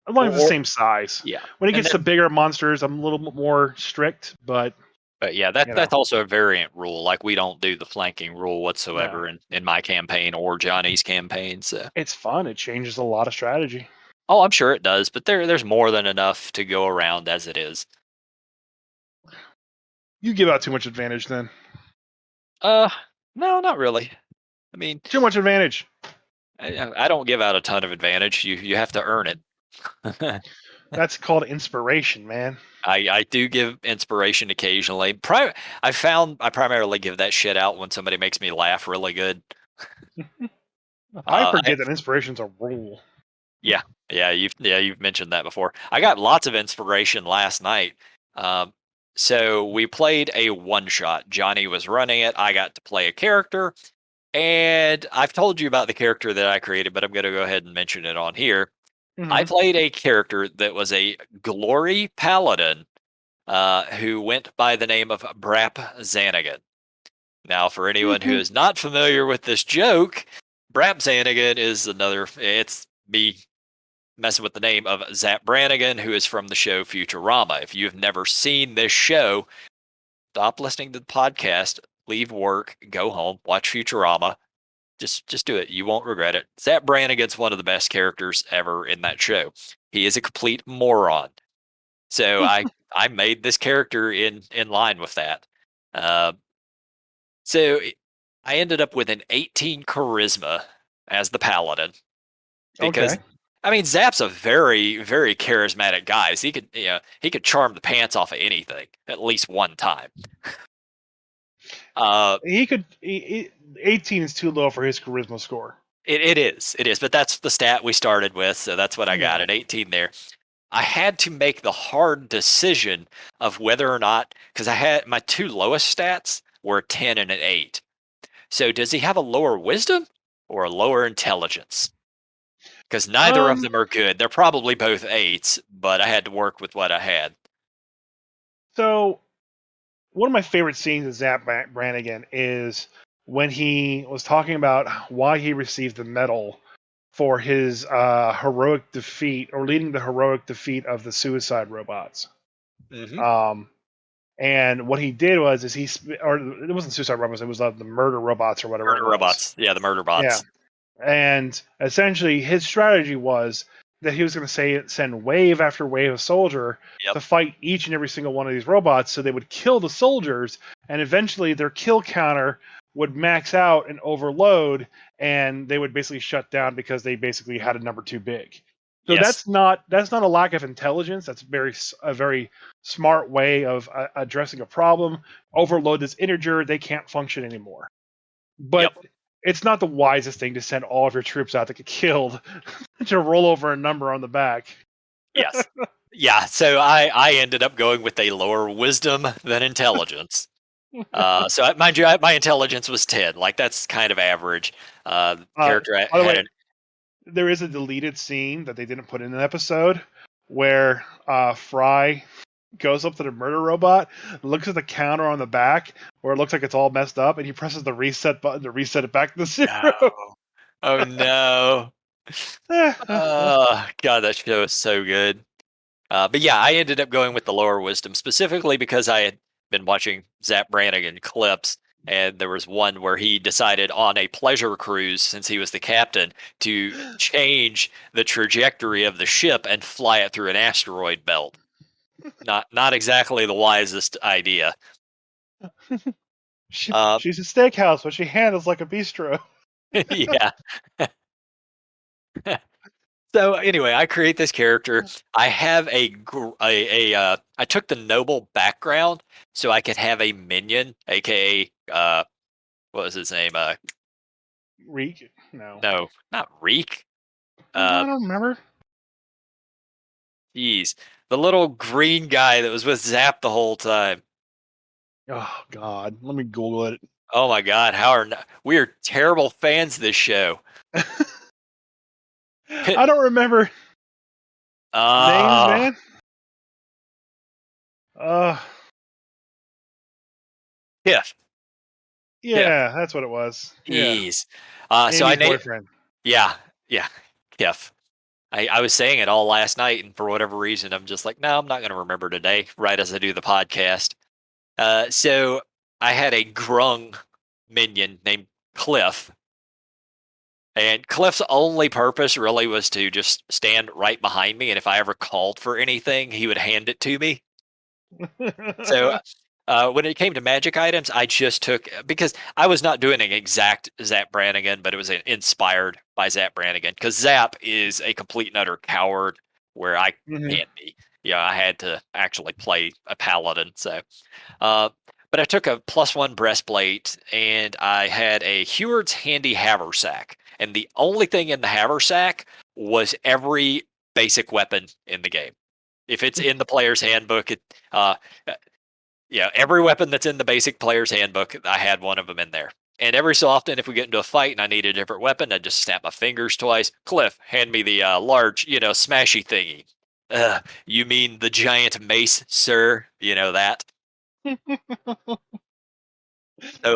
as long as it's the Or same size. yeah. When it And gets to then bigger monsters, I'm a little bit more strict, but But yeah, You know, that's also a variant rule. Like we don't do the flanking rule no, whatsoever in my campaign or Johnny's campaign. So, it's fun. It changes a lot of strategy. oh, I'm sure it does, but there's more than enough to go around as it is. You give out too much advantage then. Uh, no, not really. I mean, Too much advantage. I don't give out a ton of advantage. You have to earn it. That's called inspiration, man. I do give inspiration occasionally. I found I primarily give that shit out when somebody makes me laugh really good. I I forget that inspiration's a rule. Yeah, you've mentioned that before. I got lots of inspiration last night. Um, so we played a one shot. Johnny was running it. I got to play a character, and I've told you about the character that I created, but I'm going to go ahead and mention it on here. I Hmm. played a character that was a glory paladin who went by the name of Brapp Zanigan. Now, for anyone who is not familiar with this joke, Brapp Zanigan is another. It's me messing with the name of Zap Brannigan, who is from the show Futurama. If you've never seen this show, stop listening to the podcast, leave work, go home, watch Futurama. Just do it. You won't regret it. Zap Brannigan's one of the best characters ever in that show. He is a complete moron. So I made this character in line with that. Uh, so I ended up with an 18 charisma as the paladin because Okay. I mean Zap's a very charismatic guy. So he could charm the pants off of anything at least one time. Uh, He could. 18 is too low for his charisma score. it is, but that's the stat we started with, so that's what I got Yeah. at 18 there. I had to make the hard decision of whether or not because I had my two lowest stats were a 10 and an 8. So does he have a lower wisdom or a lower intelligence? Because neither of Um. them are good. They're probably both 8s, but I had to work with what I had. So one of my favorite scenes of Brannigan is when he was talking about why he received the medal for his heroic defeat or leading the heroic defeat of the suicide robots. Hmm. Um, and what he did was is or it wasn't suicide robots, it was the murder robots or whatever it Murder was. robots. Yeah, the murder Yeah, bots. and essentially his strategy was that he was going to send wave after wave of soldier Yep. to fight each and every single one of these robots, so they would kill the soldiers, and eventually their kill counter would max out and overload, and they would basically shut down because they basically had a number too big. So Yes. that's not a lack of intelligence. That's a very smart way of addressing a problem. Overload this integer; they can't function anymore. Yep. But it's not the wisest thing to send all of your troops out to get killed to roll over a number on the back. Yes. Yeah. So I ended up going with a lower wisdom than intelligence. Mind you, my intelligence was 10. Like that's kind of average. Uh, Character by the had way, an there is a deleted scene that they didn't put in an episode where Fry goes up to the murder robot, looks at the counter on the back where it looks like it's all messed up, and he presses the reset button to reset it back to no. zero. Oh no. Oh God, that show is so good. But yeah, I ended up going with the lower wisdom specifically because I had been watching Zap Brannigan clips, and there was one where he decided on a pleasure cruise, since he was the captain, to change the trajectory of the ship and fly it through an asteroid belt. Not exactly the wisest idea. Uh, She's a steakhouse, but she handles like a bistro. yeah. So anyway, I create this character. I have I took the noble background so I could have a minion, aka what was his name? Reek? No. No, not Reek. I Uh, don't remember. geez, the little green guy that was with Zap the whole time. Oh God, let me Google it. Oh my God, how are we are terrible fans of this show. I don't remember names, Ah, man. Uh, Tiff, Tiff. yeah, that's what it was. Yeah, Jeez. So I Amy's named. boyfriend. Yeah, yeah, Tiff. I was saying it all last night, and for whatever reason, I'm just like, no, I'm not going to remember today, right as I do the podcast. So I had a grung minion named Cliff, and Cliff's only purpose really was to just stand right behind me, and if I ever called for anything, he would hand it to me. So when it came to magic items, I just took because I was not doing an exact Zap Brannigan, but it was inspired by Zap Brannigan because Zap is a complete and utter coward where I Mhm. can't be. Yeah, I had to actually play a paladin. So, uh, but I took a +1 breastplate and I had a Heward's handy haversack, and the only thing in the haversack was every basic weapon in the game. If it's in the player's handbook, uh, yeah, every weapon that's in the basic player's handbook, I had one of them in there. And every so often, if we get into a fight and I need a different weapon, I just snap my fingers twice. Cliff, hand me the large, smashy thingy. You mean the giant mace, sir? You know that. So,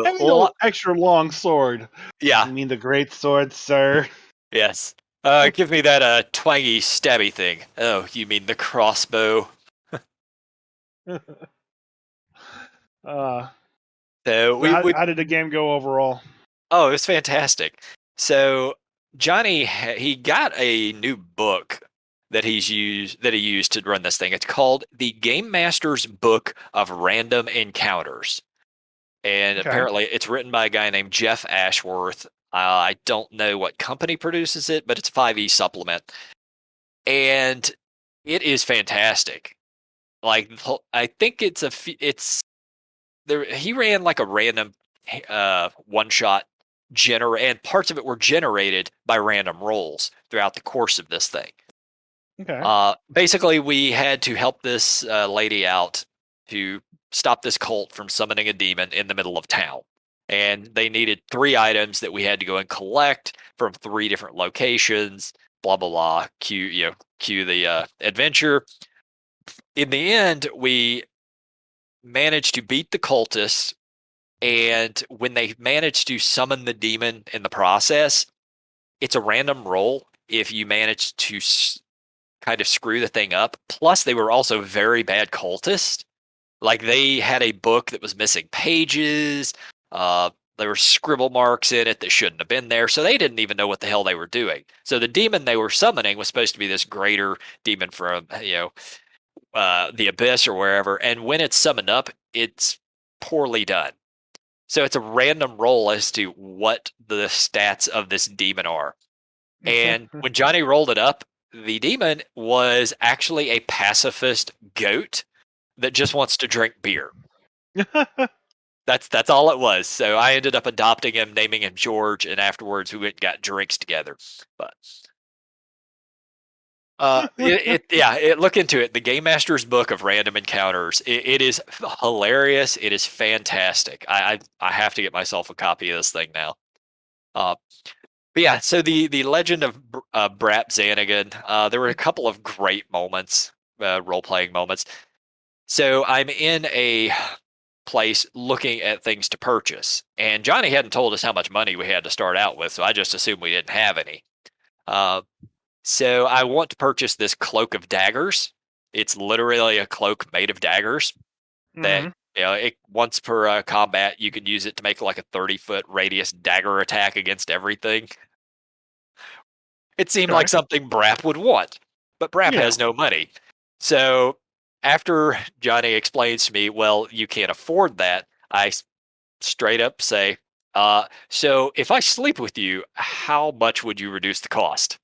Have me the extra long sword. yeah, You mean the great sword, sir? yes. Give me that twangy, stabby thing. Oh, you mean the crossbow? uh, So so how did the game go overall? Oh, it was fantastic. So he got a new book that he used to run this thing. It's called the Game Master's Book of Random Encounters, and Okay. apparently it's written by a guy named Jeff Ashworth. I don't know what company produces it, but it's a 5e supplement, and it is fantastic. Like I think it's there. He ran like a random one shot and parts of it were generated by random rolls throughout the course of this thing. Okay. Basically, we had to help this lady out to stop this cult from summoning a demon in the middle of town. And they needed 3 items that we had to go and collect from 3 different locations. Blah blah blah. Cue the adventure. In the end, we managed to beat the cultists, and when they manage to summon the demon in the process, it's a random roll if you manage to kind of screw the thing up. Plus, they were also very bad cultists. Like they had a book that was missing pages. Uh, there were scribble marks in it that shouldn't have been there. So they didn't even know what the hell they were doing. So the demon they were summoning was supposed to be this greater demon from, the abyss or wherever. And when it's summoned up, it's poorly done. So it's a random roll as to what the stats of this demon are. And when Johnny rolled it up, the demon was actually a pacifist goat that just wants to drink beer. That's all it was. So I ended up adopting him, naming him George, and afterwards we went and got drinks together. But look into it. The Game Master's Book of Random Encounters. It is hilarious. It is fantastic. I have to get myself a copy of this thing now. Uh, but yeah, so the Legend of Brapp Zanigan. There were a couple of great moments, role playing moments. So I'm in a place looking at things to purchase, and Johnny hadn't told us how much money we had to start out with, so I just assumed we didn't have any. Uh, so I want to purchase this cloak of daggers. It's literally a cloak made of daggers that Hmm. once per combat you could use it to make like a 30-foot radius dagger attack against everything. It seemed Okay. like something Brapp would want, but Brapp Yeah. has no money. So after Johnny explains to me, well, you can't afford that, I straight up say, so if I sleep with you, how much would you reduce the cost?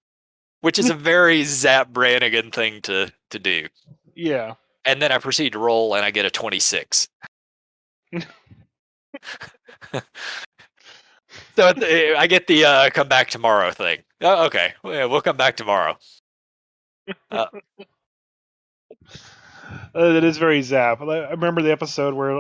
Which is a very Zap Brannigan thing to do. Yeah. And then I proceed to roll and I get a 26. So I get the come back tomorrow thing. Oh, okay, yeah, we'll come back tomorrow. Uh, That is very Zap. I remember the episode where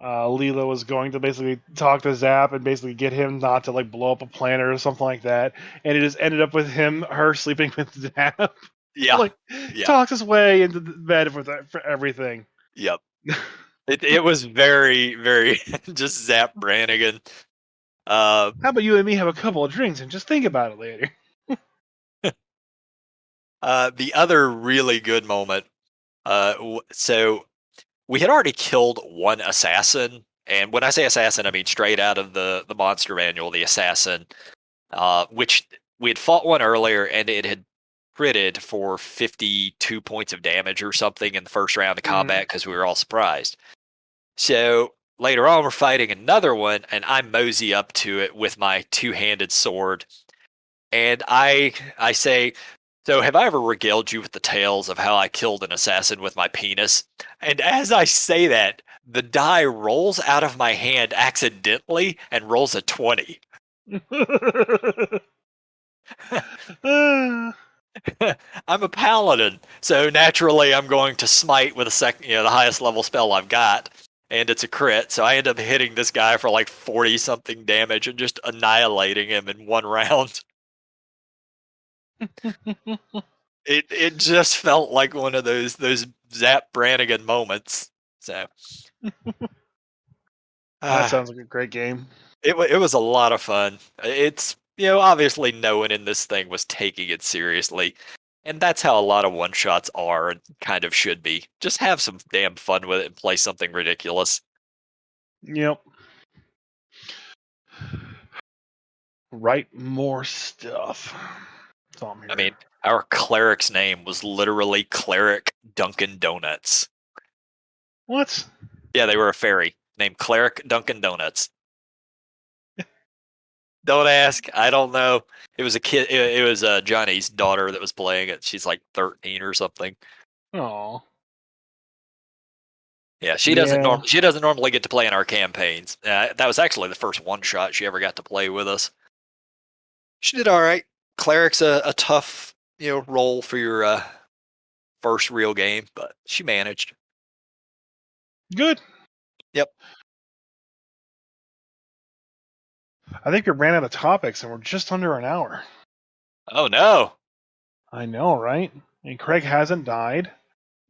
Leela was going to basically talk to Zap and basically get him not to like blow up a planet or something like that, and it just ended up with her sleeping with Zap. yeah, Like yeah, talks his way into the bed for everything. yep. It was very very just Zap Brannigan. Uh, How about you and me have a couple of drinks and just think about it later? the other really good moment. So we had already killed one assassin, and when I say assassin, I mean straight out of the monster manual, the assassin, which we had fought one earlier, and it had critted for 52 points of damage or something in the first round of combat because we were all surprised. So later on, we're fighting another one, and I mosey up to it with my two-handed sword, and I say, "So have I ever regaled you with the tales of how I killed an assassin with my penis?" And as I say that, the die rolls out of my hand accidentally and rolls a 20. I'm a paladin, so naturally I'm going to smite with a second, the highest level spell I've got, and it's a crit. So I end up hitting this guy for like 40 something damage and just annihilating him in one round. It just felt like one of those Zap Brannigan moments. So That uh, sounds like a great game. it was a lot of fun. It's obviously no one in this thing was taking it seriously. And that's how a lot of one shots are and kind of should be. Just have some damn fun with it and play something ridiculous. Yep. Write more stuff. That's all I'm I hearing. mean, our cleric's name was literally Cleric Dunkin' Donuts. What? Yeah, they were a fairy named Cleric Dunkin' Donuts. Don't ask. I don't know. It was a kid. It was Johnny's daughter that was playing it. She's like 13 or something. Oh. Yeah, Yeah. she doesn't normally get to play in our campaigns. That was actually the first one shot she ever got to play with us. She did all right. Cleric's a tough role for your first real game, but she managed. Good. Yep. I think we ran out of topics and we're just under an hour. Oh no, I know, right? And Craig hasn't died.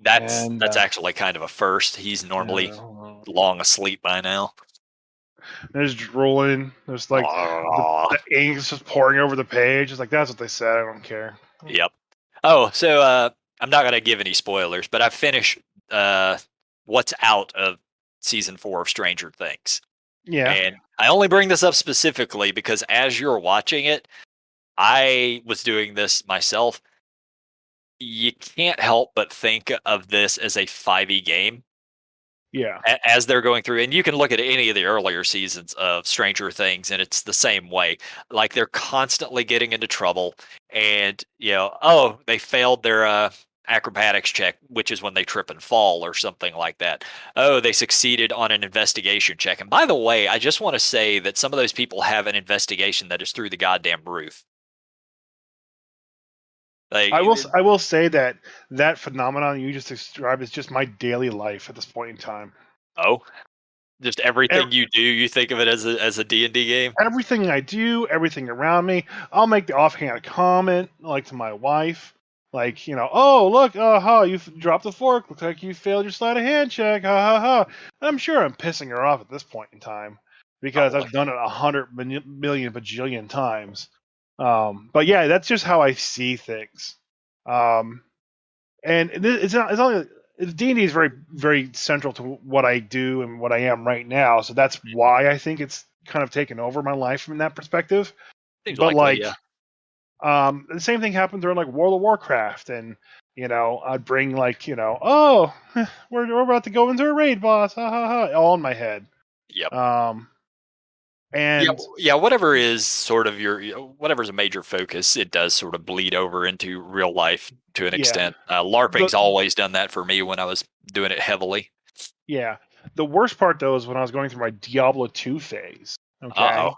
And that's actually kind of a first. He's normally uh, long asleep by now. there's drooling. There's like Aw. the ink is just pouring over the page. It's like that's what they said. I don't care. Yep. Oh, so I'm not gonna give any spoilers, but I finished what's out of season 4 of Stranger Things. Yeah. And I only bring this up specifically because as you're watching it, I was doing this myself. You can't help but think of this as a 5e game Yeah. as they're going through, and you can look at any of the earlier seasons of Stranger Things and it's the same way. Like they're constantly getting into trouble, and oh, they failed their acrobatics check, which is when they trip and fall or something like that. Oh, they succeeded on an investigation check. And by the way, I just want to say that some of those people have an investigation that is through the goddamn roof. Like, I will say that phenomenon you just described is just my daily life at this point in time. oh, just everything you do, you think of it as a D&D game? Everything I do, everything around me, I'll make the offhand comment, like to my wife, like, oh, look, you dropped the fork. Looks like you failed your sleight of hand check. Ha ha ha. I'm sure I'm pissing her off at this point in time because Probably. I've done it 100 million bajillion times. But yeah, that's just how I see things. Um, and it's not, it's only, D&D is very, very central to what I do and what I am right now. So that's why I think it's kind of taken over my life from that perspective. Seems But likely, like, yeah. the same thing happened during like World of Warcraft, and I'd bring like, oh, we're about to go into a raid boss, ha ha ha, all in my head. Yep. Yeah, And yeah. Whatever is sort of whatever's a major focus, it does sort of bleed over into real life to an yeah, extent. the LARPing's always done that for me when I was doing it heavily. yeah, the worst part though is when I was going through my Diablo 2 phase. Uh Okay,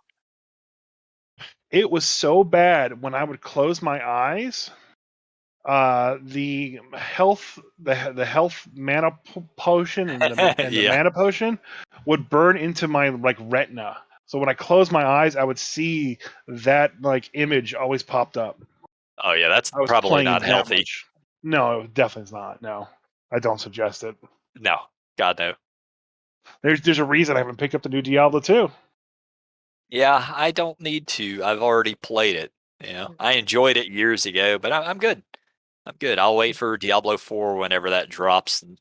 it was so bad when I would close my eyes. The health mana potion and oh. the Yeah. mana potion would burn into my like retina. So when I closed my eyes, I would see that like image always popped up. Oh yeah. That's I was probably playing not that healthy. much. No, it definitely is not. No, I don't suggest it. No. God no. There's a reason I haven't picked up the new Diablo 2. Yeah, I don't need to. I've already played it. I enjoyed it years ago, but I'm good. I'm good. I'll wait for Diablo 4 whenever that drops. And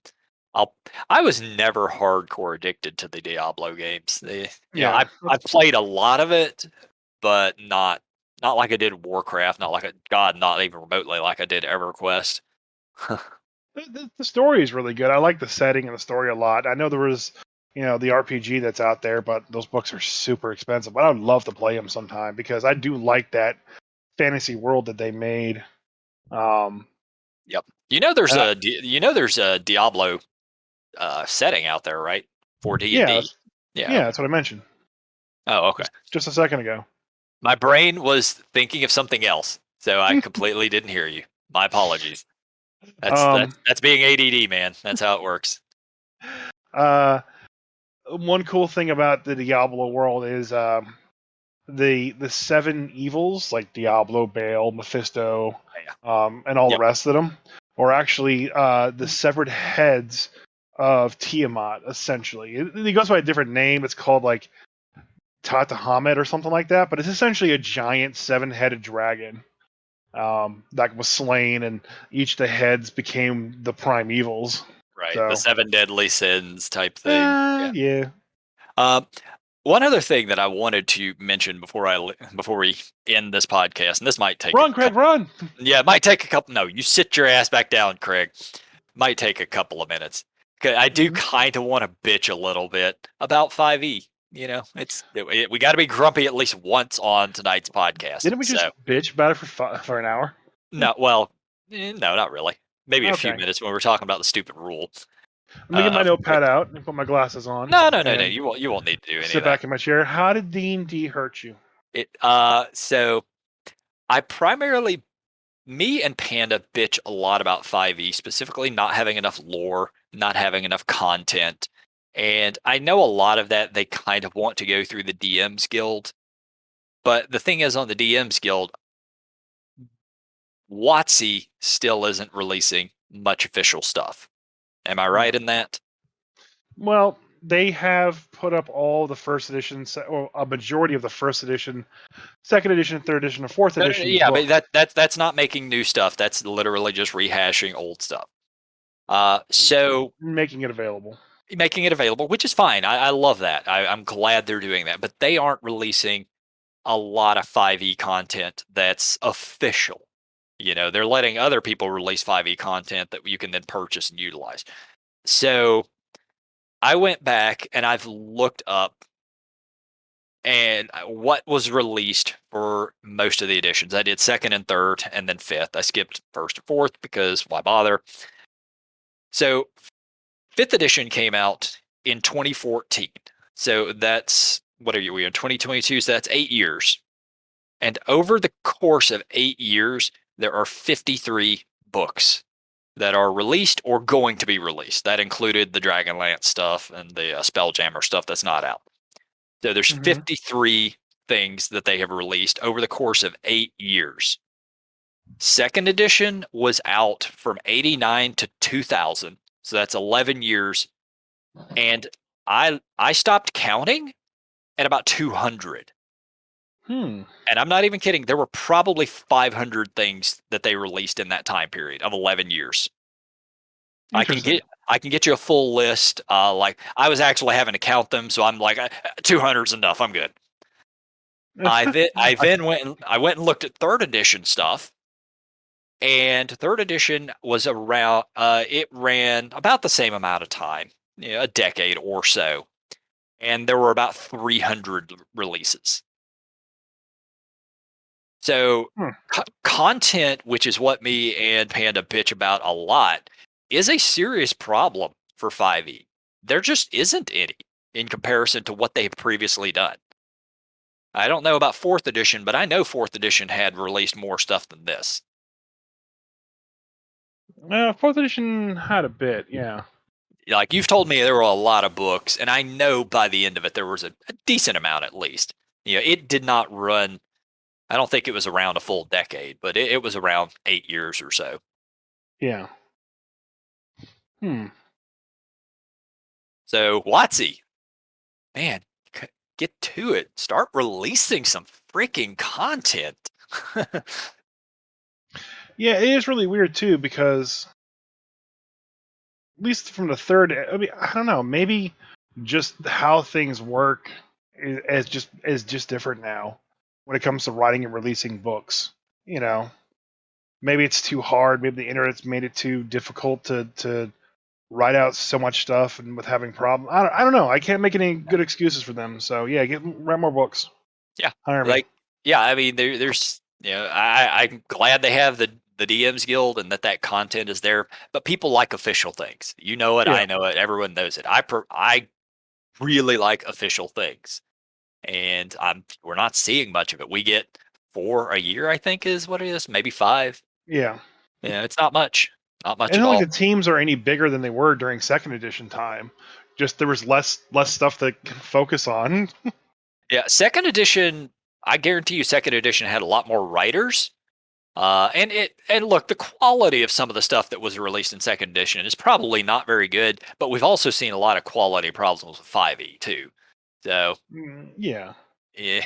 I was never hardcore addicted to the Diablo games. Yeah, I played a lot of it, but not like I did Warcraft, not even remotely like I did EverQuest. the story is really good. I like the setting and the story a lot. I know there was, the RPG that's out there, but those books are super expensive. But I would love to play them sometime because I do like that fantasy world that they made. Um, Yep. and There's a Diablo setting out there, right? For yeah, D&D. Yeah, yeah, okay. that's what I mentioned Oh, okay. just a second ago. My brain was thinking of something else, so I completely didn't hear you. My apologies. Um, That's being ADD, man. That's how it works. uh, One cool thing about the Diablo world is the seven evils like Diablo, Baal, Mephisto, Yeah. and all the Yep. rest of them are actually the severed heads of Tiamat. Essentially, it goes by a different name. It's called like Tatahamet or something like that. But it's essentially a giant seven-headed dragon that was slain, and each of the heads became the prime evils. Right. The So, seven deadly sins type thing. Yeah. yeah. Um, One other thing that I wanted to mention before we end this podcast, and this might take a Run, Craig, couple. run! Yeah, it might take a couple. No, you sit your ass back down, Craig. Might take a couple of minutes. 'Cause I do Mhm. kind of want to bitch a little bit about 5e. We got to be grumpy at least once on tonight's podcast. Didn't we just So bitch about it for an hour? no, well, no, not really. Maybe a few Okay. minutes when we're talking about the stupid rule. Let me get my For notepad break. out and put my glasses on No. and You won't need to do any sit of that. back in my chair. How did D&D hurt you? So I primarily me and Panda bitch a lot about 5e, specifically not having enough lore, not having enough content. And I know a lot of that they kind of want to go through the DM's Guild. But the thing is, on the DM's Guild, WotC still isn't releasing much official stuff. Am I Hmm. right in that? Well, they have put up all the first edition, or a majority of the first edition, second edition, third edition, and fourth No, edition yeah, but book, that's not making new stuff. That's literally just rehashing old stuff. So making it available. making it available, which is fine. I love that. I'm glad they're doing that. But they aren't releasing a lot of 5e content that's official. They're letting other people release 5e content that you can then purchase and utilize. So I went back and I've looked up and what was released for most of the editions. I did second and third and then fifth. I skipped first and fourth because why bother? So fifth edition came out in 2014. So that's what are you? We in 2022, so that's 8 years. And over the course of 8 years, there are 53 books that are released or going to be released. That included the Dragonlance stuff and the Spelljammer stuff that's not out. So there's Hmm. 53 things that they have released over the course of 8 years. Second edition was out from 89 to 2000. So that's 11 years. And I stopped counting at about 200. Hmm. And I'm not even kidding. There were probably 500 things that they released in that time period of 11 years. I can Interesting. get I can get you a full list. Like I was actually having to count them, so I'm like 200 is enough. I'm good. I I, then went and looked at third edition stuff, and third edition was around. It ran about the same amount of time, a decade or so, and there were about 300 releases. So hmm. content, which is what me and Panda bitch about a lot, is a serious problem for 5e. There just isn't any in comparison to what they've previously done. I don't know about fourth edition, but I know fourth edition had released more stuff than this. Fourth edition had a bit, yeah. Like you've told me there were a lot of books, and I know by the end of it there was a decent amount at least. It did not run. I don't think it was around a full decade, but it was around 8 years or so. Yeah. Hmm. So WotC, man, get to it. Start releasing some freaking content. Yeah, it is really weird too because least from the third. I mean, I don't know. Maybe just how things work is just different now when it comes to writing and releasing books. You know, maybe it's too hard. Maybe the internet's made it too difficult to write out so much stuff, and with having problems. I don't know. I can't make any good excuses for them. So yeah, write more books. Yeah, Hire me. like yeah. I mean, there's I'm glad they have the DMs Guild and that content is there. But people like official things. You know it. Yeah, I know it. Everyone knows it. I really like official things, and we're not seeing much of it. We get 4 a year, I think, is what it is. Maybe 5. yeah. Yeah, it's not much. Not much And at not like all. the teams are any bigger than they were during second edition time. Just there was less stuff to focus on. Yeah, second edition. I guarantee you, second edition had a lot more writers. And look, the quality of some of the stuff that was released in second edition is probably not very good, but we've also seen a lot of quality problems with 5e too. So Yeah, yeah,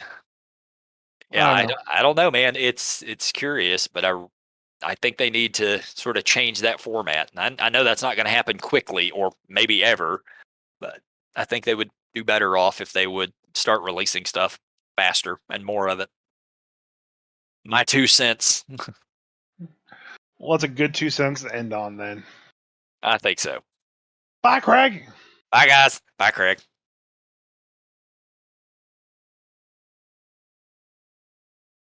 I yeah, don't know. I don't know, man. It's curious, but I think they need to sort of change that format. And I know that's not going to happen quickly or maybe ever, but I think they would do better off if they would start releasing stuff faster and more of it. My 2 cents. Well, that's a good 2 cents to end on then. I think so. Bye, Craig. Bye, guys. Bye, Craig.